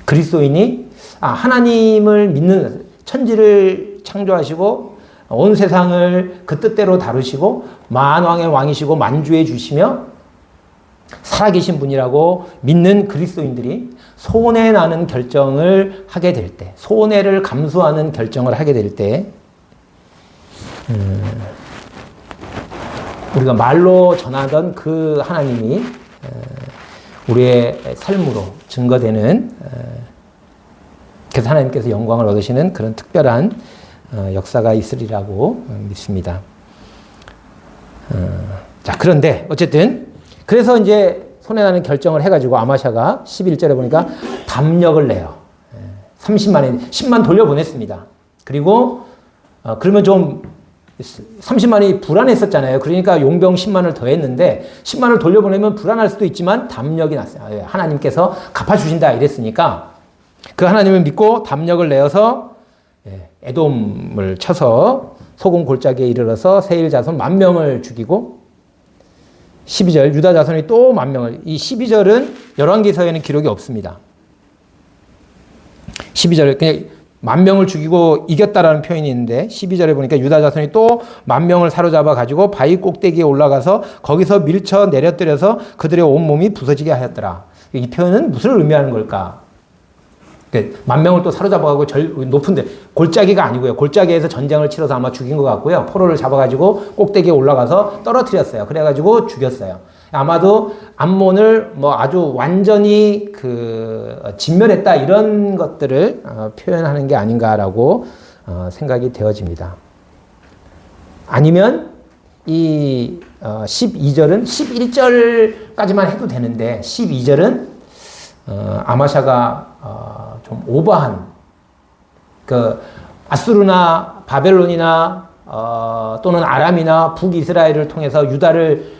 그리스도인이 하나님을 믿는 천지를 창조하시고 온 세상을 그 뜻대로 다루시고 만왕의 왕이시고 만주해 주시며 살아계신 분이라고 믿는 그리스도인들이 손해나는 결정을 하게 될 때, 손해를 감수하는 결정을 하게 될 때 우리가 말로 전하던 그 하나님이 우리의 삶으로 증거되는, 그래서 하나님께서 영광을 얻으시는 그런 특별한 역사가 있으리라고 믿습니다. 자, 그런데 어쨌든 그래서 이제 손해나는 결정을 해가지고 아마샤가 11절에 보니까 담력을 내요. 10만 돌려보냈습니다. 그리고 그러면 좀 30만이 불안했었잖아요. 그러니까 용병 10만을 더했는데 10만을 돌려보내면 불안할 수도 있지만 담력이 났어요. 하나님께서 갚아주신다 이랬으니까 그 하나님을 믿고 담력을 내어서 에돔을 쳐서 소금 골짜기에 이르러서 세일 자손 10,000명을 죽이고 12절 유다 자손이 또 10,000명을, 이 12절은 열왕기서에는 기록이 없습니다. 12절 그냥 10,000명을 죽이고 이겼다라는 표현이 있는데 12절에 보니까 유다 자손이 또 10,000명을 사로잡아 가지고 바위 꼭대기에 올라가서 거기서 밀쳐 내려뜨려서 그들의 온몸이 부서지게 하였더라. 이 표현은 무엇을 의미하는 걸까? 10,000명을 또 사로잡아가고 높은데 골짜기가 아니고요. 골짜기에서 전쟁을 치러서 아마 죽인 것 같고요. 포로를 잡아가지고 꼭대기에 올라가서 떨어뜨렸어요. 그래가지고 죽였어요. 아마도 암몬을 아주 완전히 진멸했다 이런 것들을 표현하는 게 아닌가라고 생각이 되어집니다. 아니면 이 12절은 11절까지만 해도 되는데 12절은 아마샤가 좀 오버한 아수르나 바벨론이나 또는 아람이나 북이스라엘을 통해서 유다를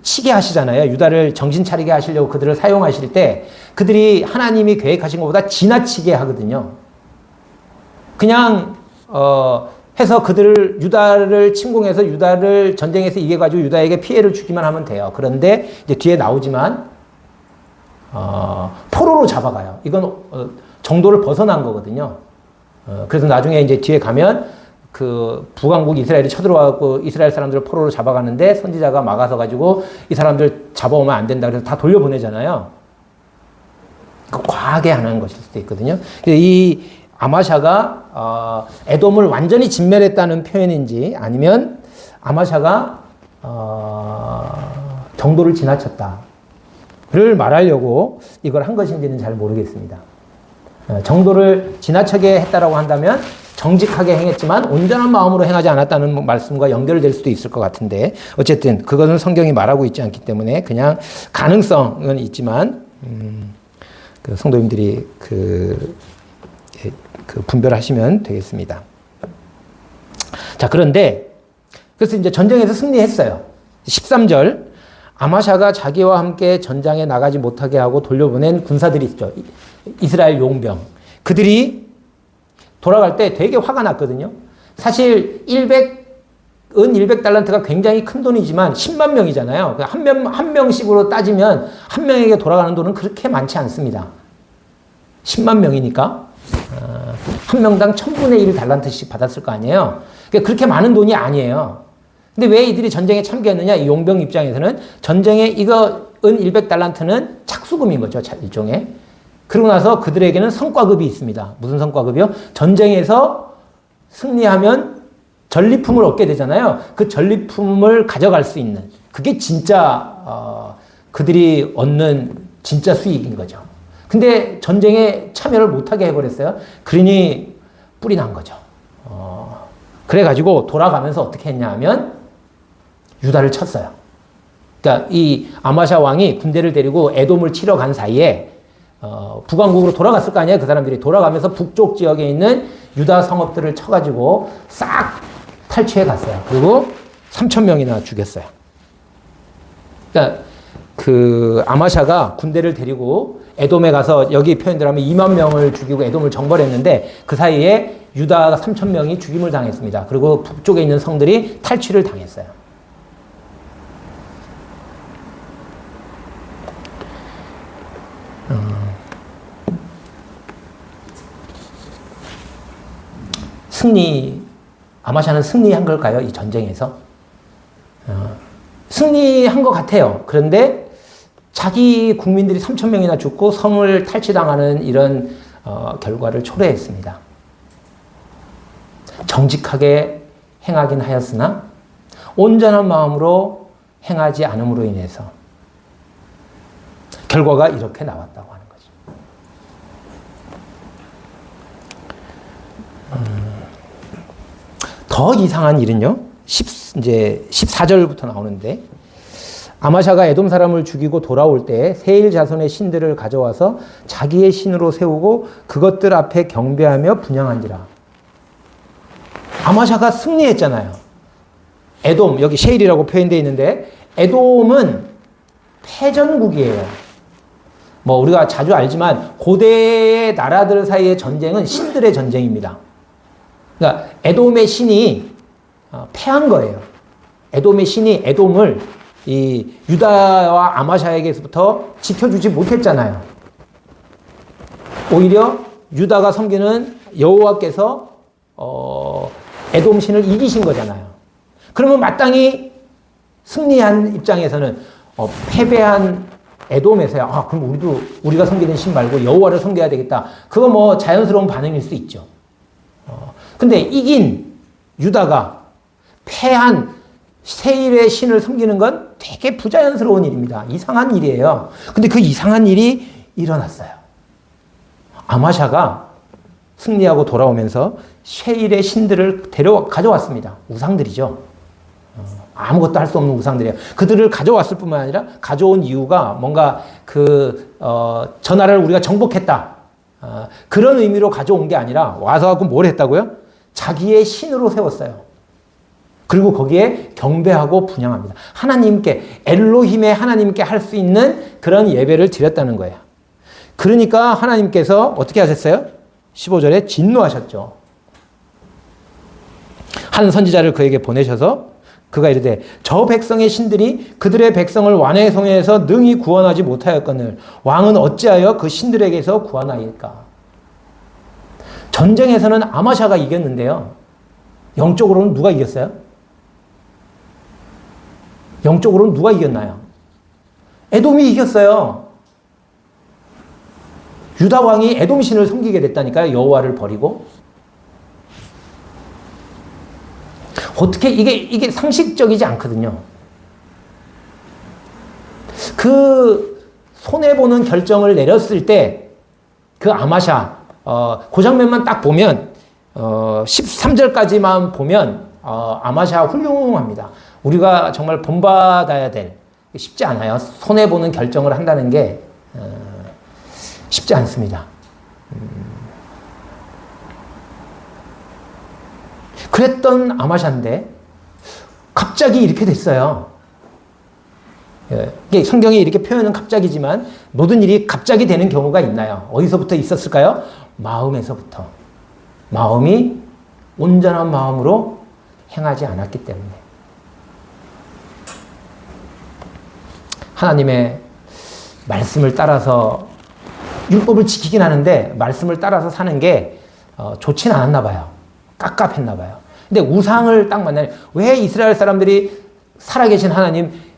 치게 하시잖아요. 유다를 정신 차리게 하시려고 그들을 사용하실 때 그들이 하나님이 계획하신 것보다 지나치게 하거든요. 그냥 해서 유다를 침공해서 유다를 전쟁에서 이겨가지고 유다에게 피해를 주기만 하면 돼요. 그런데 이제 뒤에 나오지만 포로로 잡아가요. 이건 정도를 벗어난 거거든요. 그래서 나중에 이제 뒤에 가면 북왕국 이스라엘이 쳐들어와서 이스라엘 사람들을 포로로 잡아가는데 선지자가 막아서 가지고 이 사람들 잡아오면 안 된다. 그래서 다 돌려보내잖아요. 과하게 하는 것일 수도 있거든요. 이 아마샤가 에돔을 완전히 진멸했다는 표현인지 아니면 아마샤가 정도를 지나쳤다를 말하려고 이걸 한 것인지는 잘 모르겠습니다. 정도를 지나치게 했다라고 한다면 정직하게 행했지만 온전한 마음으로 행하지 않았다는 말씀과 연결될 수도 있을 것 같은데 어쨌든 그것은 성경이 말하고 있지 않기 때문에 그냥 가능성은 있지만 그 성도님들이 그 분별하시면 되겠습니다. 자, 그런데 그래서 이제 전쟁에서 승리했어요. 13절 아마샤가 자기와 함께 전장에 나가지 못하게 하고 돌려보낸 군사들이 있죠. 이스라엘 용병. 그들이 돌아갈 때 되게 화가 났거든요. 사실 100달란트가 굉장히 큰 돈이지만 10만 명이잖아요. 한 명씩으로 따지면 한 명에게 돌아가는 돈은 그렇게 많지 않습니다. 10만 명이니까 한 명당 1000분의 1달란트씩 받았을 거 아니에요. 그렇게 많은 돈이 아니에요. 근데 왜 이들이 전쟁에 참가했느냐? 이 용병 입장에서는 전쟁에 이거 은 100달란트는 착수금인 거죠. 일종의. 그러고 나서 그들에게는 성과급이 있습니다. 무슨 성과급이요? 전쟁에서 승리하면 전리품을 얻게 되잖아요. 그 전리품을 가져갈 수 있는 그게 진짜 그들이 얻는 진짜 수익인 거죠. 근데 전쟁에 참여를 못하게 해버렸어요. 그러니 뿔이 난 거죠. 그래가지고 돌아가면서 어떻게 했냐 하면 유다를 쳤어요. 그러니까 이 아마샤 왕이 군대를 데리고 에돔을 치러 간 사이에 북왕국으로 돌아갔을 거 아니에요. 그 사람들이 돌아가면서 북쪽 지역에 있는 유다 성읍들을 쳐가지고 싹 탈취해 갔어요. 그리고 3,000명이나 죽였어요. 그러니까 그 아마샤가 군대를 데리고 에돔에 가서 여기 표현대로 하면 2만 명을 죽이고 에돔을 정벌했는데 그 사이에 유다 3,000명이 죽임을 당했습니다. 그리고 북쪽에 있는 성들이 탈취를 당했어요. 아마샤는 승리한 걸까요? 이 전쟁에서? 승리한 것 같아요. 그런데 자기 국민들이 3,000명이나 죽고 성을 탈취당하는 이런 결과를 초래했습니다. 정직하게 행하긴 하였으나 온전한 마음으로 행하지 않음으로 인해서 결과가 이렇게 나왔다고 하는 거죠. 더 이상한 일은요. 이제 14절부터 나오는데 아마샤가 에돔 사람을 죽이고 돌아올 때 세일 자손의 신들을 가져와서 자기의 신으로 세우고 그것들 앞에 경배하며 분향한지라. 아마샤가 승리했잖아요. 에돔, 여기 셰일이라고 표현되어 있는데 에돔은 패전국이에요. 뭐 우리가 자주 알지만 고대의 나라들 사이의 전쟁은 신들의 전쟁입니다. 그러니까 에돔의 신이 패한 거예요. 에돔의 신이 에돔을 이 유다와 아마샤에게서부터 지켜주지 못했잖아요. 오히려 유다가 섬기는 여호와께서 에돔 신을 이기신 거잖아요. 그러면 마땅히 승리한 입장에서는 패배한 에돔에서야 그럼 우리가 섬기는 신 말고 여호와를 섬겨야 되겠다. 그거 뭐 자연스러운 반응일 수 있죠. 근데 이긴 유다가 패한 세일의 신을 섬기는 건 되게 부자연스러운 일입니다. 이상한 일이에요. 근데 그 이상한 일이 일어났어요. 아마샤가 승리하고 돌아오면서 세일의 신들을 가져왔습니다. 우상들이죠. 아무것도 할 수 없는 우상들이에요. 그들을 가져왔을 뿐만 아니라 가져온 이유가 뭔가 저 나라를 우리가 정복했다. 그런 의미로 가져온 게 아니라 와서 갖고 뭘 했다고요? 자기의 신으로 세웠어요. 그리고 거기에 경배하고 분향합니다. 하나님께, 엘로힘의 하나님께 할 수 있는 그런 예배를 드렸다는 거예요. 그러니까 하나님께서 어떻게 하셨어요? 15절에 진노하셨죠. 한 선지자를 그에게 보내셔서 그가 이르되 저 백성의 신들이 그들의 백성을 완의 손에서 능히 구원하지 못하였거늘 왕은 어찌하여 그 신들에게서 구하나이까. 전쟁에서는 아마샤가 이겼는데요. 영적으로는 누가 이겼어요? 영적으로는 누가 이겼나요? 에돔이 이겼어요. 유다 왕이 에돔 신을 섬기게 됐다니까요. 여호와를 버리고. 어떻게 이게 상식적이지 않거든요. 그 손해보는 결정을 내렸을 때 그 아마샤 그 장면만 딱 보면 13절까지만 보면 아마샤 훌륭합니다. 우리가 정말 본받아야 될, 쉽지 않아요. 손해보는 결정을 한다는 게 쉽지 않습니다. 그랬던 아마샤인데 갑자기 이렇게 됐어요. 이게 성경에 이렇게 표현은 갑자기지만 모든 일이 갑자기 되는 경우가 있나요? 어디서부터 있었을까요? 마음에서부터. 마음이 온전한 마음으로 행하지 않았기 때문에. 하나님의 말씀을 따라서 율법을 지키긴 하는데 말씀을 따라서 사는 게 좋진 않았나 봐요. 깝깝했나 봐요. 근데 우상을 딱 만나요. 왜 이스라엘 사람들이 살아계신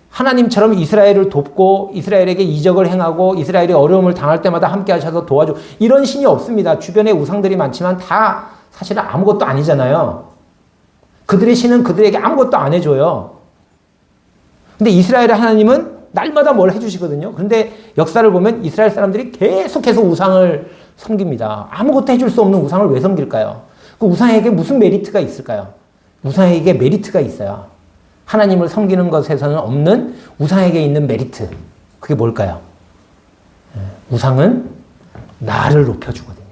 하나님처럼 이스라엘을 돕고 이스라엘에게 이적을 행하고 이스라엘이 어려움을 당할 때마다 함께 하셔서 도와주고 이런 신이 없습니다. 주변에 우상들이 많지만 다 사실은 아무것도 아니잖아요. 그들의 신은 그들에게 아무것도 안 해줘요. 근데 이스라엘의 하나님은 날마다 뭘 해주시거든요. 그런데 역사를 보면 이스라엘 사람들이 계속해서 우상을 섬깁니다. 아무것도 해줄 수 없는 우상을 왜 섬길까요? 그 우상에게 무슨 메리트가 있을까요? 우상에게 메리트가 있어요. 하나님을 섬기는 것에서는 없는 우상에게 있는 메리트. 그게 뭘까요? 우상은 나를 높여주거든요.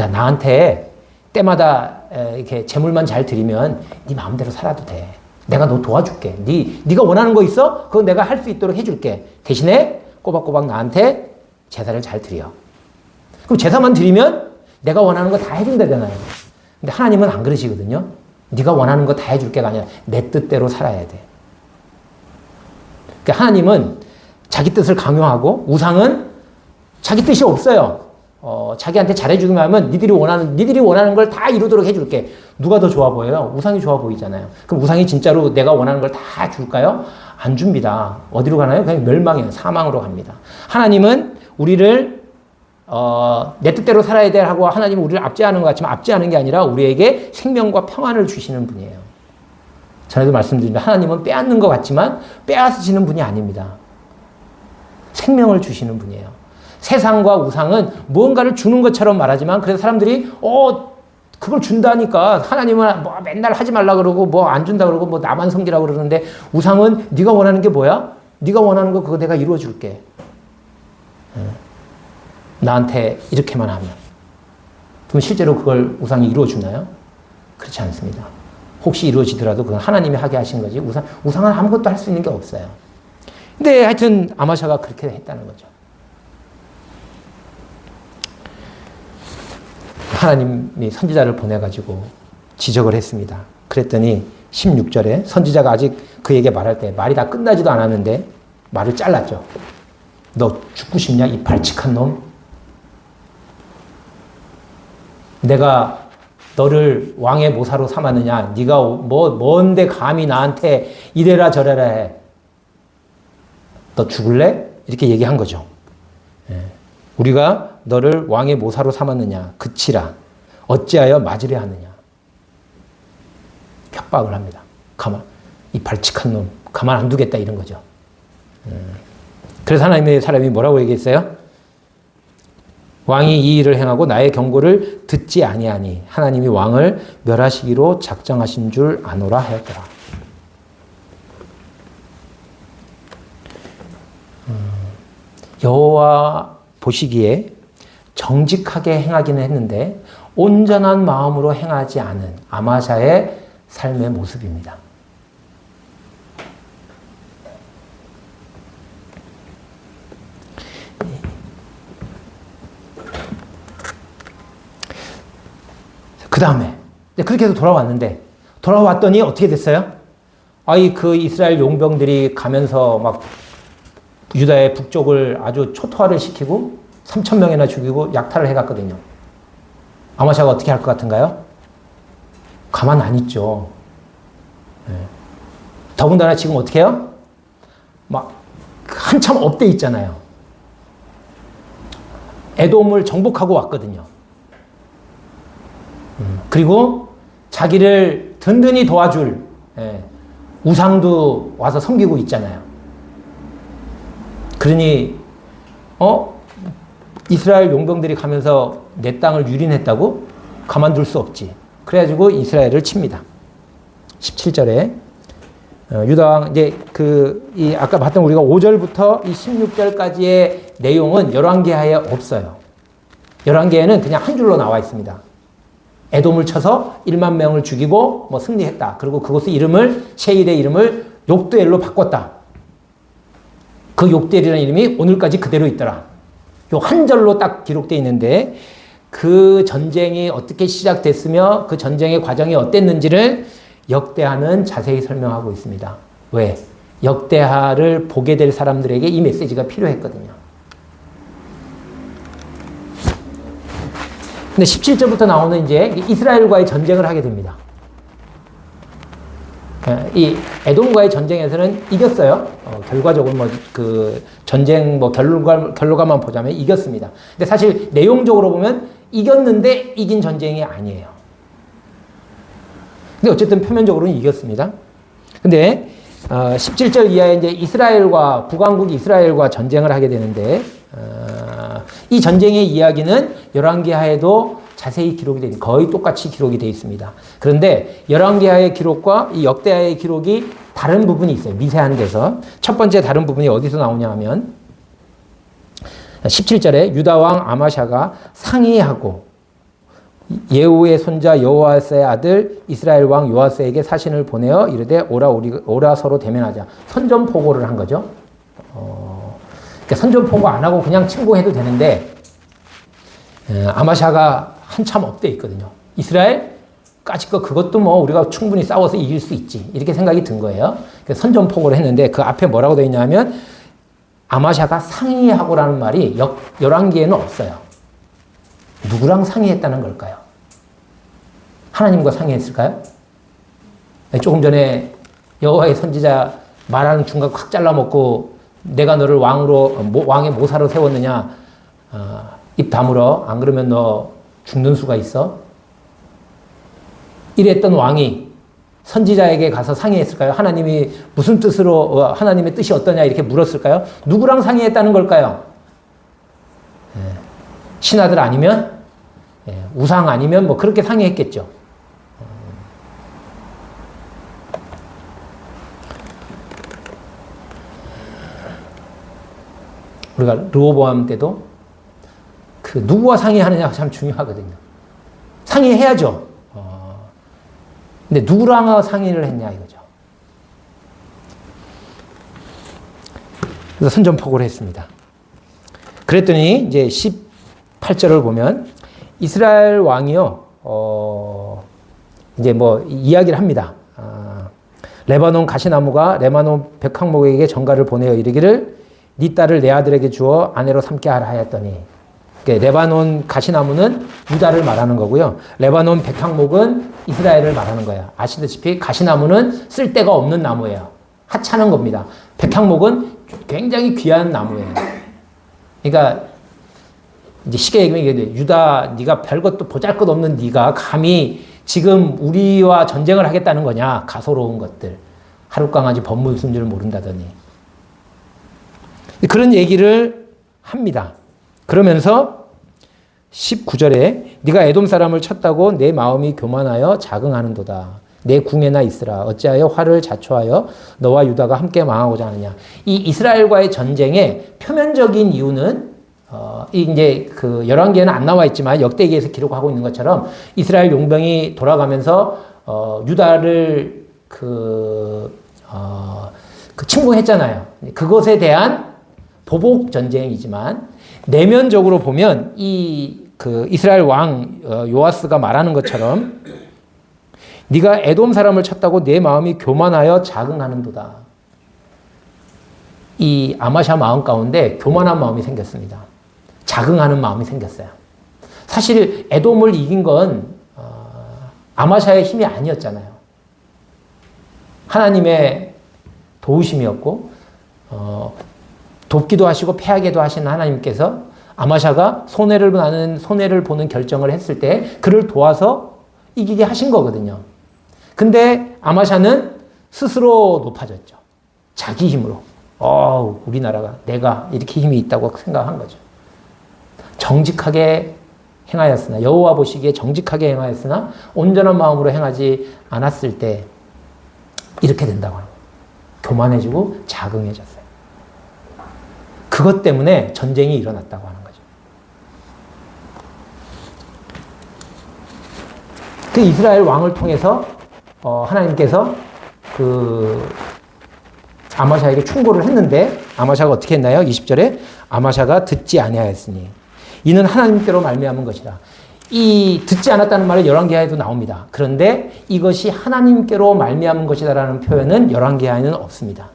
야, 나한테 때마다 이렇게 재물만 잘 드리면 네 마음대로 살아도 돼. 내가 너 도와줄게. 네가 원하는 거 있어? 그건 내가 할 수 있도록 해줄게. 대신에 꼬박꼬박 나한테 제사를 잘 드려. 그럼 제사만 드리면 내가 원하는 거 다 해준다잖아요. 근데 하나님은 안 그러시거든요. 네가 원하는 거 다 해줄게가 아니라 내 뜻대로 살아야 돼. 그러니까 하나님은 자기 뜻을 강요하고 우상은 자기 뜻이 없어요. 자기한테 잘해주기만 하면 니들이 원하는 걸 다 이루도록 해줄게. 누가 더 좋아 보여요? 우상이 좋아 보이잖아요. 그럼 우상이 진짜로 내가 원하는 걸 다 줄까요? 안 줍니다. 어디로 가나요? 그냥 멸망해요. 사망으로 갑니다. 하나님은 우리를 내 뜻대로 살아야 돼 하고 하나님은 우리를 압제하는 것 같지만 압제하는 게 아니라 우리에게 생명과 평안을 주시는 분이에요. 전에도 말씀드린 하나님은 빼앗는 것 같지만 빼앗으시는 분이 아닙니다. 생명을 주시는 분이에요. 세상과 우상은 무언가를 주는 것처럼 말하지만 그래서 사람들이 그걸 준다니까 하나님은 뭐 맨날 하지 말라 그러고 뭐 안 준다 그러고 뭐 나만 섬기라고 그러는데 우상은 네가 원하는 게 뭐야? 네가 원하는 거 그거 내가 이루어 줄게. 나한테 이렇게만 하면. 그럼 실제로 그걸 우상이 이루어 주나요? 그렇지 않습니다. 혹시 이루어지더라도 그건 하나님이 하게 하신 거지 우상은 아무것도 할 수 있는 게 없어요. 근데 하여튼 아마샤가 그렇게 했다는 거죠. 하나님이 선지자를 보내가지고 지적을 했습니다. 그랬더니 16절에 선지자가 아직 그에게 말할 때 말이 다 끝나지도 않았는데 말을 잘랐죠. 너 죽고 싶냐? 이 발칙한 놈. 내가 너를 왕의 모사로 삼았느냐? 네가 뭔데 감히 나한테 이래라 저래라 해. 너 죽을래? 이렇게 얘기한 거죠. 우리가 너를 왕의 모사로 삼았느냐? 그치라. 어찌하여 맞으려 하느냐? 협박을 합니다. 이 발칙한 놈 가만 안 두겠다 이런 거죠. 그래서 하나님의 사람이 뭐라고 얘기했어요? 왕이 이 일을 행하고 나의 경고를 듣지 아니하니 하나님이 왕을 멸하시기로 작정하신 줄 아노라 하였더라. 여호와 보시기에 정직하게 행하기는 했는데 온전한 마음으로 행하지 않은 아마샤의 삶의 모습입니다. 그 다음에 그렇게 해서 돌아왔더니 어떻게 됐어요? 그 이스라엘 용병들이 가면서 막 유다의 북쪽을 아주 초토화를 시키고 3,000명이나 죽이고 약탈을 해갔거든요. 아마샤가 어떻게 할 것 같은가요? 가만 안 있죠. 더군다나 지금 어떻게 해요? 막 한참 업돼 있잖아요. 에돔을 정복하고 왔거든요. 그리고 자기를 든든히 도와줄 우상도 와서 섬기고 있잖아요. 그러니 이스라엘 용병들이 가면서 내 땅을 유린했다고? 가만둘 수 없지. 그래가지고 이스라엘을 칩니다. 17절에 유다왕 이제 이 아까 봤던 우리가 5절부터 이 16절까지의 내용은 열왕기하에 없어요. 열왕기에는 그냥 한 줄로 나와 있습니다. 에돔을 쳐서 1만 명을 죽이고 뭐 승리했다. 그리고 그곳의 이름을 셰일의 이름을 욕드엘로 바꿨다. 그 욕드엘이라는 이름이 오늘까지 그대로 있더라. 요 한 절로 딱 기록되어 있는데 그 전쟁이 어떻게 시작됐으며 그 전쟁의 과정이 어땠는지를 역대하는 자세히 설명하고 있습니다. 왜? 역대하를 보게 될 사람들에게 이 메시지가 필요했거든요. 근데 17절부터 나오는 이제 이스라엘과의 전쟁을 하게 됩니다. 이 에돔과의 전쟁에서는 이겼어요. 결과적으로 그 전쟁 결과만 보자면 이겼습니다. 근데 사실 내용적으로 보면 이겼는데 이긴 전쟁이 아니에요. 근데 어쨌든 표면적으로는 이겼습니다. 근데 17절 이하에 이제 이스라엘과 북왕국 이스라엘과 전쟁을 하게 되는데 이 전쟁의 이야기는 열왕기하에도 자세히 기록이 돼 거의 똑같이 기록이 되어 있습니다. 그런데 열왕기하의 기록과 이 역대하의 기록이 다른 부분이 있어요. 미세한 데서. 첫 번째 다른 부분이 어디서 나오냐 하면 17절에 유다왕 아마샤가 상의하고 예후의 손자 여호아스의 아들 이스라엘 왕 요아스에게 사신을 보내어 이르되 오라 서로 대면하자. 선전포고를 한 거죠. 그러니까 선전포고 안 하고 그냥 침공해도 되는데 아마샤가 한참 업돼 있거든요. 이스라엘? 까짓거 그것도 뭐 우리가 충분히 싸워서 이길 수 있지. 이렇게 생각이 든 거예요. 그래서 선전포고를 했는데 그 앞에 뭐라고 되어 있냐면 아마샤가 상의하고라는 말이 열왕기에는 없어요. 누구랑 상의했다는 걸까요? 하나님과 상의했을까요? 조금 전에 여호와의 선지자 말하는 중간 확 잘라먹고 내가 너를 왕의 모사로 세웠느냐 입 다물어 안 그러면 너 죽는 수가 있어? 이랬던 왕이 선지자에게 가서 상의했을까요? 하나님이 무슨 뜻으로 하나님의 뜻이 어떠냐 이렇게 물었을까요? 누구랑 상의했다는 걸까요? 신하들 아니면 우상 아니면 뭐 그렇게 상의했겠죠. 우리가 르호보암 때도 그 누구와 상의하느냐가 참 중요하거든요. 상의해야죠. 근데 누구랑 상의를 했냐 이거죠. 그래서 선전포고를 했습니다. 그랬더니 이제 18절을 보면 이스라엘 왕이요, 이제 뭐 이야기를 합니다. 레바논 가시나무가 레바논 백항목에게 전가를 보내어 이르기를 네 딸을 내 아들에게 주어 아내로 삼게 하라 하였더니, 레바논 가시나무는 유다를 말하는 거고요. 레바논 백항목은 이스라엘을 말하는 거예요. 아시다시피 가시나무는 쓸데가 없는 나무예요. 하찮은 겁니다. 백항목은 굉장히 귀한 나무예요. 그러니까 이제 쉽게 얘기하면 유다, 네가 별것도 보잘것없는 네가 감히 지금 우리와 전쟁을 하겠다는 거냐? 가소로운 것들. 하룻강아지 법문 쓴 줄 모른다더니. 그런 얘기를 합니다. 그러면서 19절에 네가 에돔 사람을 쳤다고 내 마음이 교만하여 자긍하는도다. 내 궁에나 있으라. 어찌하여 화를 자초하여 너와 유다가 함께 망하고자 하느냐. 이 이스라엘과의 전쟁의 표면적인 이유는 이제 그 열왕기에는 안 나와 있지만 역대기에서 기록하고 있는 것처럼 이스라엘 용병이 돌아가면서 유다를 침공했잖아요. 그것에 대한 보복 전쟁이지만 내면적으로 보면 그 이스라엘 왕 요아스가 말하는 것처럼 네가 에돔 사람을 쳤다고 내 마음이 교만하여 자긍하는도다. 이 아마샤 마음 가운데 교만한 마음이 생겼습니다. 자긍하는 마음이 생겼어요. 사실 에돔을 이긴 건 아마샤의 힘이 아니었잖아요. 하나님의 도우심이었고 돕기도 하시고 패하게도 하시는 하나님께서 아마샤가 손해를 보는 결정을 했을 때 그를 도와서 이기게 하신 거거든요. 근데 아마샤는 스스로 높아졌죠. 자기 힘으로. 우리나라가 내가 이렇게 힘이 있다고 생각한 거죠. 정직하게 행하였으나 여호와 보시기에 정직하게 행하였으나 온전한 마음으로 행하지 않았을 때 이렇게 된다고 하는 거예요. 교만해지고 자긍해졌어요. 그것 때문에 전쟁이 일어났다고 하는 거죠. 그 이스라엘 왕을 통해서 하나님께서 그 아마샤에게 충고를 했는데 아마샤가 어떻게 했나요? 20절에 아마샤가 듣지 아니하였으니 이는 하나님께로 말미암은 것이라. 이 듣지 않았다는 말은 열왕기하에도 나옵니다. 그런데 이것이 하나님께로 말미암은 것이다라는 표현은 열왕기하에는 없습니다.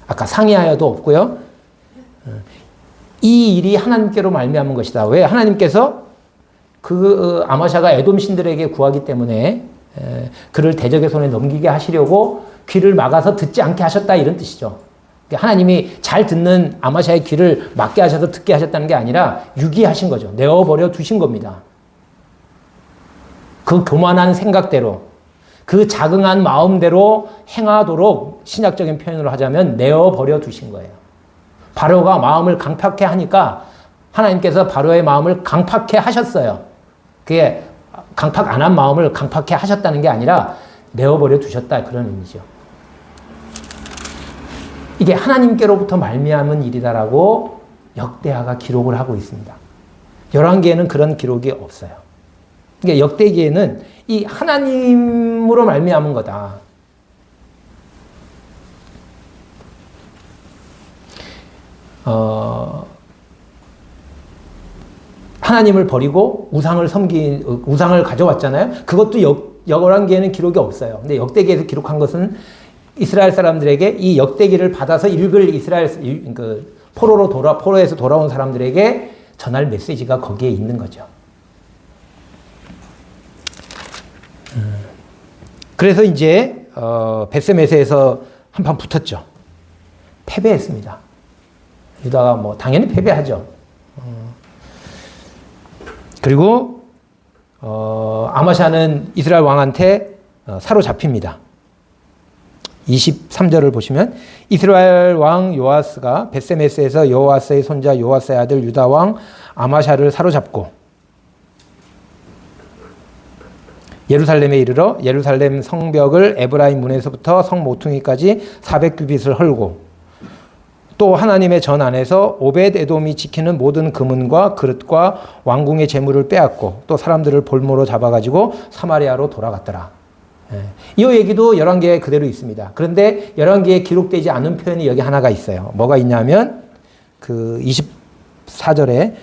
아까 상의하여도 없고요. 이 일이 하나님께로 말미암은 것이다. 왜? 하나님께서 그 아마샤가 에돔 신들에게 구하기 때문에 그를 대적의 손에 넘기게 하시려고 귀를 막아서 듣지 않게 하셨다 이런 뜻이죠. 하나님이 잘 듣는 아마샤의 귀를 막게 하셔서 듣게 하셨다는 게 아니라 유기하신 거죠. 내어버려 두신 겁니다. 그 교만한 생각대로 그 자긍한 마음대로 행하도록 신약적인 표현으로 하자면 내어버려 두신 거예요. 바로가 마음을 강팍해 하니까 하나님께서 바로의 마음을 강팍해 하셨어요. 그게 강팍 안 한 마음을 강팍해 하셨다는 게 아니라 내어버려 두셨다 그런 의미죠. 이게 하나님께로부터 말미암은 일이다라고 역대하가 기록을 하고 있습니다. 열왕기에는 그런 기록이 없어요. 그러니까 역대기에는 이 하나님으로 말미암은 거다. 하나님을 버리고 우상을 가져왔잖아요. 그것도 열왕기에는 기록이 없어요. 근데 역대기에서 기록한 것은 이스라엘 사람들에게 이 역대기를 받아서 읽을 포로에서 돌아온 사람들에게 전할 메시지가 거기에 있는 거죠. 그래서 이제 벳세메세에서 한판 붙었죠. 패배했습니다. 유다가 당연히 패배하죠. 그리고 아마샤는 이스라엘 왕한테 사로잡힙니다. 23절을 보시면 이스라엘 왕 요아스가 벳세메스에서 요아스의 손자 요아스의 아들 유다 왕 아마샤를 사로잡고 예루살렘에 이르러 예루살렘 성벽을 에브라임 문에서부터 성 모퉁이까지 400규빗을 헐고 또 하나님의 전 안에서 오벳 에돔이 지키는 모든 금은과 그릇과 왕궁의 재물을 빼앗고 또 사람들을 볼모로 잡아가지고 사마리아로 돌아갔더라. 이 얘기도 열왕기에 그대로 있습니다. 그런데 열왕기에 기록되지 않은 표현이 여기 하나가 있어요. 뭐가 있냐면 그 24절에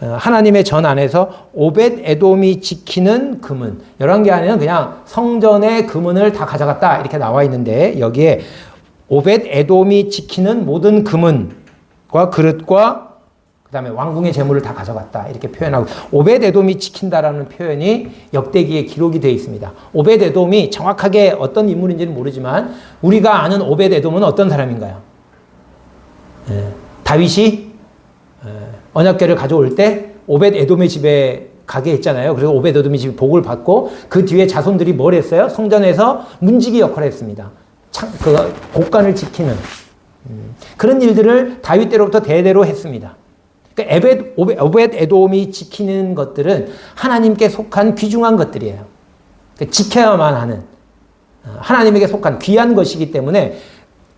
하나님의 전 안에서 오벳 에돔이 지키는 금은, 열왕기 안에는 그냥 성전의 금은을 다 가져갔다 이렇게 나와 있는데 여기에 오벳 에돔이 지키는 모든 금은과 그릇과 그 다음에 왕궁의 재물을 다 가져갔다 이렇게 표현하고 오벳 에돔이 지킨다라는 표현이 역대기에 기록이 되어 있습니다. 오벳 에돔이 정확하게 어떤 인물인지는 모르지만 우리가 아는 오벳 에돔은 어떤 사람인가요? 다윗이 언약궤를 가져올 때 오벳 에돔의 집에 가게 했잖아요. 그래서 오벳 에돔의 집이 복을 받고 그 뒤에 자손들이 뭘 했어요? 성전에서 문지기 역할을 했습니다. 그 곡간을 지키는 그런 일들을 다윗 때로부터 대대로 했습니다. 그러니까 오벳 에돔이 지키는 것들은 하나님께 속한 귀중한 것들이에요. 그러니까 지켜야만 하는 하나님에게 속한 귀한 것이기 때문에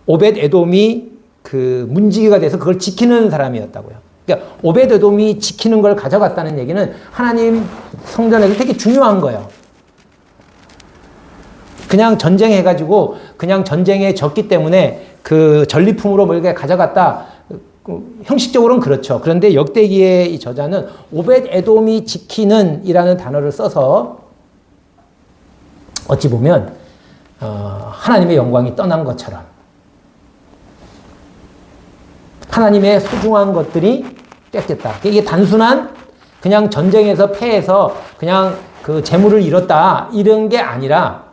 오벳 에돔이 그 문지기가 돼서 그걸 지키는 사람이었다고요. 그러니까 오벳 에돔이 지키는 걸 가져갔다는 얘기는 하나님 성전에서 되게 중요한 거예요. 그냥 전쟁해가지고 그냥 전쟁에 졌기 때문에 그 전리품으로 뭘 가져갔다. 형식적으로는 그렇죠. 그런데 역대기의 이 저자는 오벳 에돔이 지키는 이라는 단어를 써서 어찌 보면 하나님의 영광이 떠난 것처럼 하나님의 소중한 것들이 뺏겼다. 이게 단순한 그냥 전쟁에서 패해서 그냥 그 재물을 잃었다 이런 게 아니라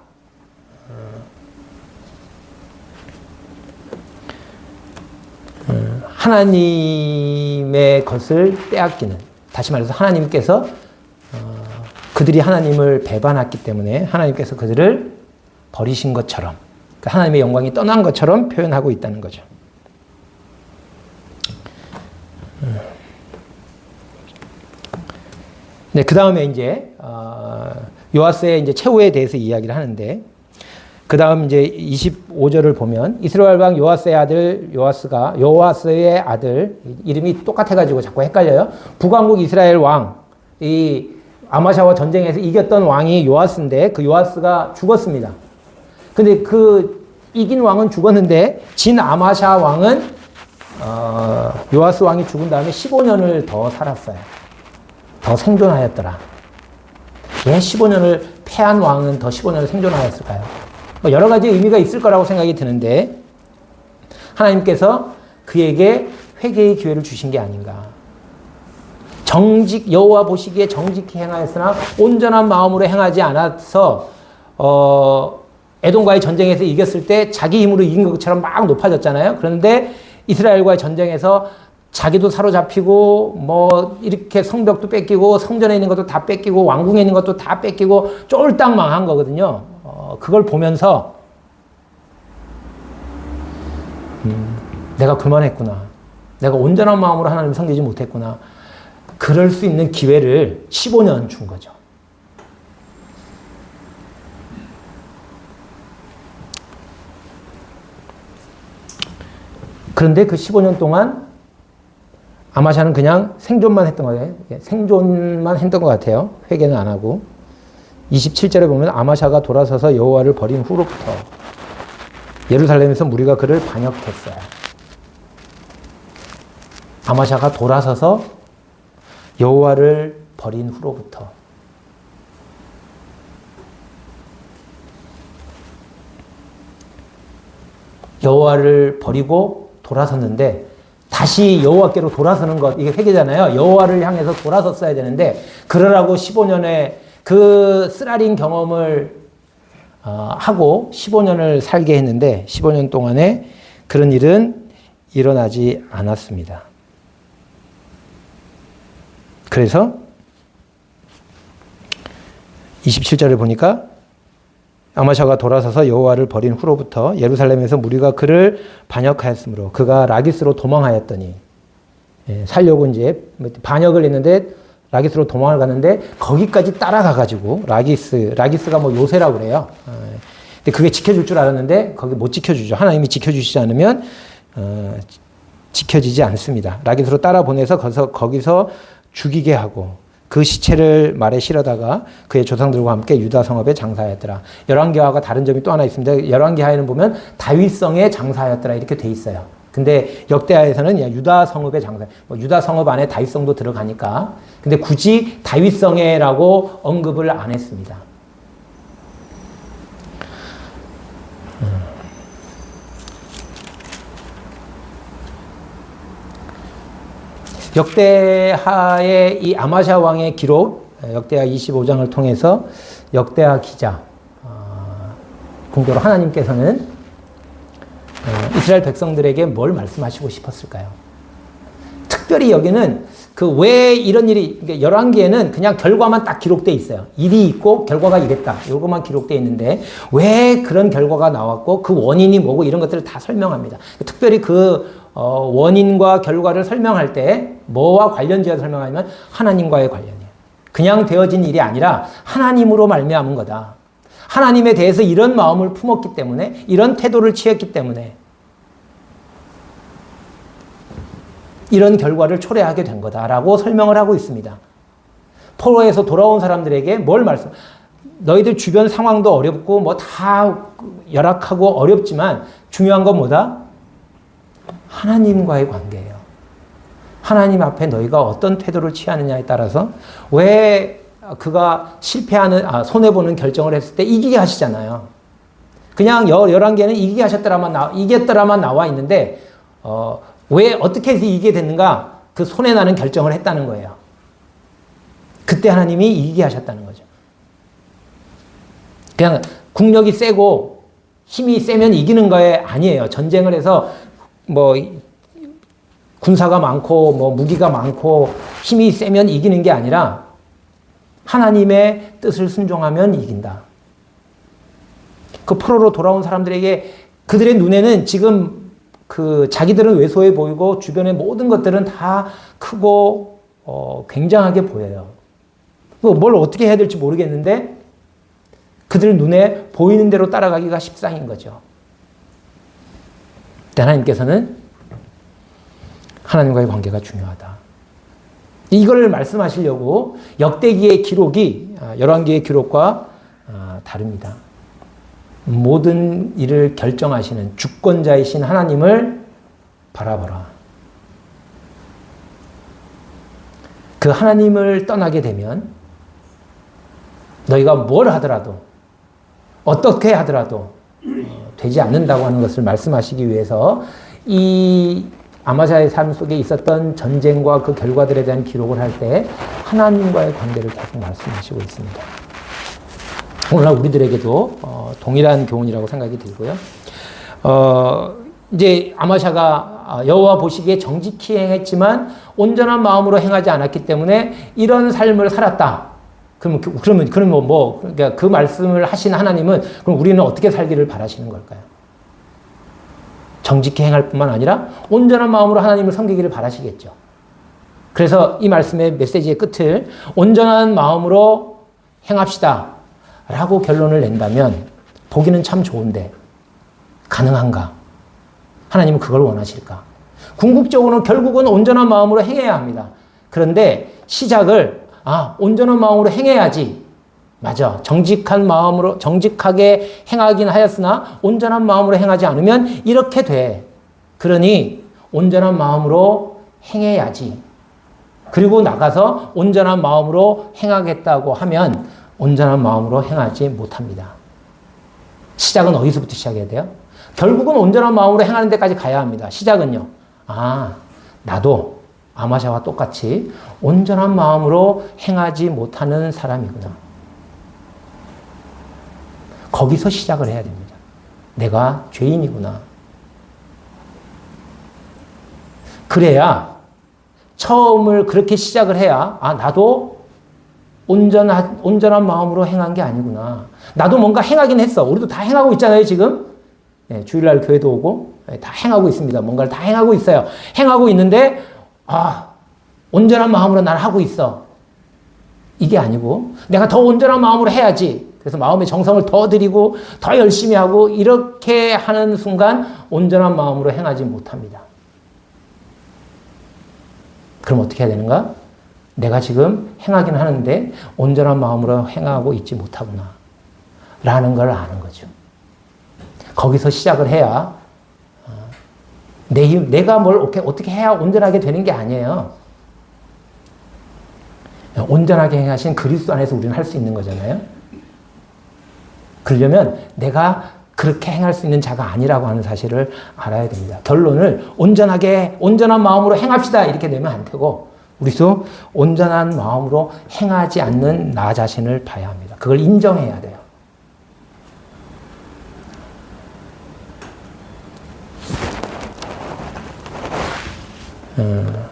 하나님의 것을 빼앗기는, 다시 말해서 하나님께서 그들이 하나님을 배반했기 때문에 하나님께서 그들을 버리신 것처럼, 그러니까 하나님의 영광이 떠난 것처럼 표현하고 있다는 거죠. 네, 그 다음에 이제 요아스의 이제 최후에 대해서 이야기를 하는데, 그 다음 이제 25절을 보면 이스라엘 왕 요아스의 아들 요아스의 아들, 이름이 똑같아가지고 자꾸 헷갈려요. 북왕국 이스라엘 왕, 이 아마샤와 전쟁에서 이겼던 왕이 요아스인데 그 요아스가 죽었습니다. 근데 그 이긴 왕은 죽었는데 진 아마샤 왕은 요아스 왕이 죽은 다음에 15년을 더 살았어요. 더 생존하였더라. 왜 15년을 패한 왕은 더 15년을 생존하였을까요? 뭐 여러 가지 의미가 있을 거라고 생각이 드는데 하나님께서 그에게 회개의 기회를 주신 게 아닌가. 여호와 보시기에 정직히 행하였으나 온전한 마음으로 행하지 않아서 에돔과의 전쟁에서 이겼을 때 자기 힘으로 이긴 것처럼 막 높아졌잖아요. 그런데 이스라엘과의 전쟁에서 자기도 사로잡히고 뭐 이렇게 성벽도 뺏기고 성전에 있는 것도 다 뺏기고 왕궁에 있는 것도 다 뺏기고 쫄딱 망한 거거든요. 그걸 보면서 내가 그만했구나. 내가 온전한 마음으로 하나님을 섬기지 못했구나. 그럴 수 있는 기회를 15년 준 거죠. 그런데 그 15년 동안 아마샤는 그냥 생존만 했던 거예요. 생존만 했던 것 같아요. 회개는 안 하고. 27절에 보면 아마샤가 돌아서서 여호와를 버린 후로부터 예루살렘에서 무리가 그를 반역했어요. 아마샤가 돌아서서 여호와를 버린 후로부터. 여호와를 버리고 돌아섰는데 다시 여호와께로 돌아서는 것, 이게 회개잖아요. 여호와를 향해서 돌아섰어야 되는데 그러라고 15년의 그 쓰라린 경험을 하고 15년을 살게 했는데 15년 동안에 그런 일은 일어나지 않았습니다. 그래서 27절을 보니까 아마샤가 돌아서서 여호와를 버린 후로부터 예루살렘에서 무리가 그를 반역하였으므로 그가 라기스로 도망하였더니, 살려고 이제 반역을 했는데 라기스로 도망을 갔는데 거기까지 따라가가지고 라기스가 뭐 요새라고 그래요. 근데 그게 지켜줄 줄 알았는데 거기 못 지켜주죠. 하나님이 지켜주시지 않으면 지켜지지 않습니다. 라기스로 따라 보내서 거기서 죽이게 하고 그 시체를 말에 실어다가 그의 조상들과 함께 유다 성읍에 장사하였더라. 열왕기하가 다른 점이 또 하나 있습니다. 열왕기하에는 보면 다윗성에 장사하였더라 이렇게 돼 있어요. 근데 역대하에서는 유다 성읍에 장사. 유다 성읍 안에 다윗성도 들어가니까. 근데 굳이 다윗성에라고 언급을 안 했습니다. 역대하의 이 아마샤 왕의 기록, 역대하 25장을 통해서 역대하 기자, 공교로 하나님께서는 이스라엘 백성들에게 뭘 말씀하시고 싶었을까요? 특별히 여기는 그 왜 이런 일이, 그러니까 열왕기에는 그냥 결과만 딱 기록되어 있어요. 일이 있고 결과가 이랬다. 이것만 기록되어 있는데 왜 그런 결과가 나왔고 그 원인이 뭐고 이런 것들을 다 설명합니다. 특별히 그 원인과 결과를 설명할 때 뭐와 관련지어 설명하냐면 하나님과의 관련이에요. 그냥 되어진 일이 아니라 하나님으로 말미암은 거다. 하나님에 대해서 이런 마음을 품었기 때문에, 이런 태도를 취했기 때문에 이런 결과를 초래하게 된 거다라고 설명을 하고 있습니다. 포로에서 돌아온 사람들에게 너희들 주변 상황도 어렵고 뭐 다 열악하고 어렵지만 중요한 건 뭐다? 하나님과의 관계예요. 하나님 앞에 너희가 어떤 태도를 취하느냐에 따라서 왜 그가 손해보는 결정을 했을 때 이기게 하시잖아요. 그냥 열왕기에는 이겼더라만 나와 있는데, 왜 어떻게 해서 이기게 됐는가? 그 손해나는 결정을 했다는 거예요. 그때 하나님이 이기게 하셨다는 거죠. 그냥 국력이 세고 힘이 세면 이기는 거에 아니에요. 전쟁을 해서 군사가 많고 뭐 무기가 많고 힘이 세면 이기는 게 아니라 하나님의 뜻을 순종하면 이긴다. 그 포로로 돌아온 사람들에게 그들의 눈에는 지금 그 자기들은 왜소해 보이고 주변의 모든 것들은 다 크고 굉장하게 보여요. 뭘 어떻게 해야 될지 모르겠는데 그들 눈에 보이는 대로 따라가기가 십상인 거죠. 하나님께서는 하나님과의 관계가 중요하다. 이걸 말씀하시려고 역대기의 기록이 열왕기의 기록과 다릅니다. 모든 일을 결정하시는 주권자이신 하나님을 바라보라. 그 하나님을 떠나게 되면 너희가 뭘 하더라도 어떻게 하더라도 되지 않는다고 하는 것을 말씀하시기 위해서 이 아마샤의 삶 속에 있었던 전쟁과 그 결과들에 대한 기록을 할 때 하나님과의 관계를 계속 말씀하시고 있습니다. 오늘날 우리들에게도 동일한 교훈이라고 생각이 들고요. 이제 아마샤가 여호와 보시기에 정직히 행했지만 온전한 마음으로 행하지 않았기 때문에 이런 삶을 살았다. 그러면 그러니까 그 말씀을 하신 하나님은 그럼 우리는 어떻게 살기를 바라시는 걸까요? 정직히 행할 뿐만 아니라 온전한 마음으로 하나님을 섬기기를 바라시겠죠. 그래서 이 말씀의 메시지의 끝을 온전한 마음으로 행합시다 라고 결론을 낸다면 보기는 참 좋은데 가능한가? 하나님은 그걸 원하실까? 궁극적으로는 결국은 온전한 마음으로 행해야 합니다. 그런데 시작을 온전한 마음으로 행해야지. 맞아. 정직한 마음으로, 정직하게 행하긴 하였으나 온전한 마음으로 행하지 않으면 이렇게 돼. 그러니 온전한 마음으로 행해야지. 그리고 나가서 온전한 마음으로 행하겠다고 하면 온전한 마음으로 행하지 못합니다. 시작은 어디서부터 시작해야 돼요? 결국은 온전한 마음으로 행하는 데까지 가야 합니다. 시작은요. 나도 아마샤와 똑같이 온전한 마음으로 행하지 못하는 사람이구나. 거기서 시작을 해야 됩니다. 내가 죄인이구나. 그래야 처음을 그렇게 시작을 해야 나도 온전한 마음으로 행한 게 아니구나. 나도 뭔가 행하긴 했어. 우리도 다 행하고 있잖아요, 지금. 네, 주일날 교회도 오고 다 행하고 있습니다. 뭔가를 다 행하고 있어요. 행하고 있는데 온전한 마음으로 난 하고 있어. 이게 아니고 내가 더 온전한 마음으로 해야지. 그래서 마음의 정성을 더 드리고 더 열심히 하고 이렇게 하는 순간 온전한 마음으로 행하지 못합니다. 그럼 어떻게 해야 되는가? 내가 지금 행하긴 하는데 온전한 마음으로 행하고 있지 못하구나 라는 걸 아는 거죠. 거기서 시작을 해야 내가 뭘 어떻게 해야 온전하게 되는 게 아니에요. 온전하게 행하신 그리스도 안에서 우리는 할 수 있는 거잖아요. 그러려면 내가 그렇게 행할 수 있는 자가 아니라고 하는 사실을 알아야 됩니다. 결론을 온전한 마음으로 행합시다 이렇게 내면 안 되고 우리도 온전한 마음으로 행하지 않는 나 자신을 봐야 합니다. 그걸 인정해야 돼요.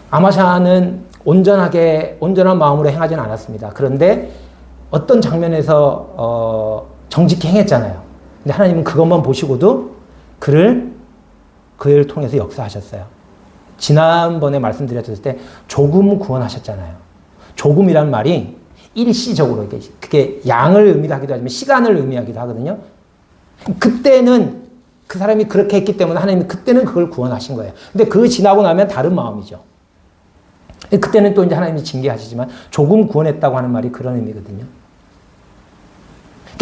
아마샤는 온전한 마음으로 행하지는 않았습니다. 그런데 어떤 장면에서 정직히 행했잖아요. 근데 하나님은 그것만 보시고도 그를 통해서 역사하셨어요. 지난번에 말씀드렸을 때 조금 구원하셨잖아요. 조금이란 말이 일시적으로 그게 양을 의미하기도 하지만 시간을 의미하기도 하거든요. 그때는 그 사람이 그렇게 했기 때문에 하나님이 그때는 그걸 구원하신 거예요. 근데 그거 지나고 나면 다른 마음이죠. 그때는 또 이제 하나님이 징계하시지만 조금 구원했다고 하는 말이 그런 의미거든요.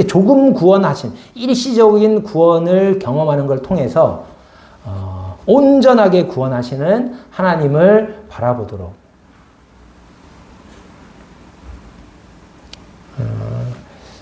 조금 구원하신 일시적인 구원을 경험하는 걸 통해서 온전하게 구원하시는 하나님을 바라보도록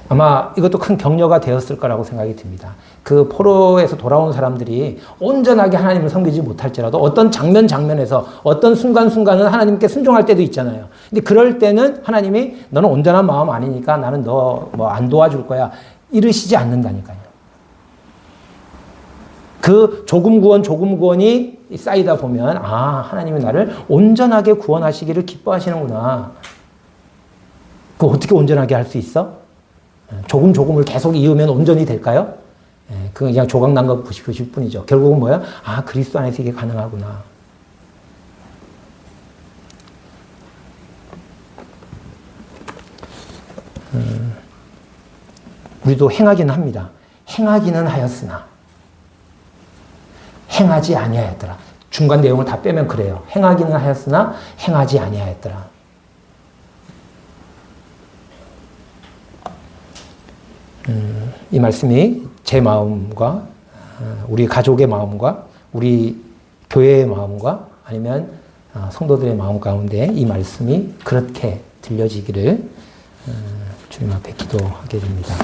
아마 이것도 큰 격려가 되었을 거라고 생각이 듭니다. 그 포로에서 돌아온 사람들이 온전하게 하나님을 섬기지 못할지라도 어떤 장면에서 어떤 순간순간은 하나님께 순종할 때도 있잖아요. 근데 그럴 때는 하나님이 너는 온전한 마음 아니니까 나는 너 안 도와줄 거야. 이러시지 않는다니까요. 그 조금 구원이 쌓이다 보면 아, 하나님이 나를 온전하게 구원하시기를 기뻐하시는구나. 그 어떻게 온전하게 할 수 있어? 조금 조금을 계속 이으면 온전히 될까요? 그건 그냥 조각 난 거 보실 뿐이죠. 결국은 뭐야? 아, 그리스도 안에서 이게 가능하구나. 우리도 행하기는 합니다. 행하기는 하였으나 행하지 아니하였더라. 중간 내용을 다 빼면 그래요. 행하기는 하였으나 행하지 아니하였더라. 이 말씀이 제 마음과 우리 가족의 마음과 우리 교회의 마음과 아니면 성도들의 마음 가운데 이 말씀이 그렇게 들려지기를 주님 앞에 기도하게 됩니다.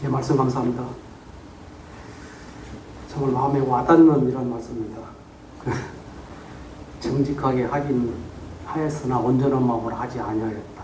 예, 말씀 감사합니다. 정말 마음에 와닿는 이런 말씀입니다. 정직하게 하긴 하였으나 온전한 마음으로 하지 아니하였다.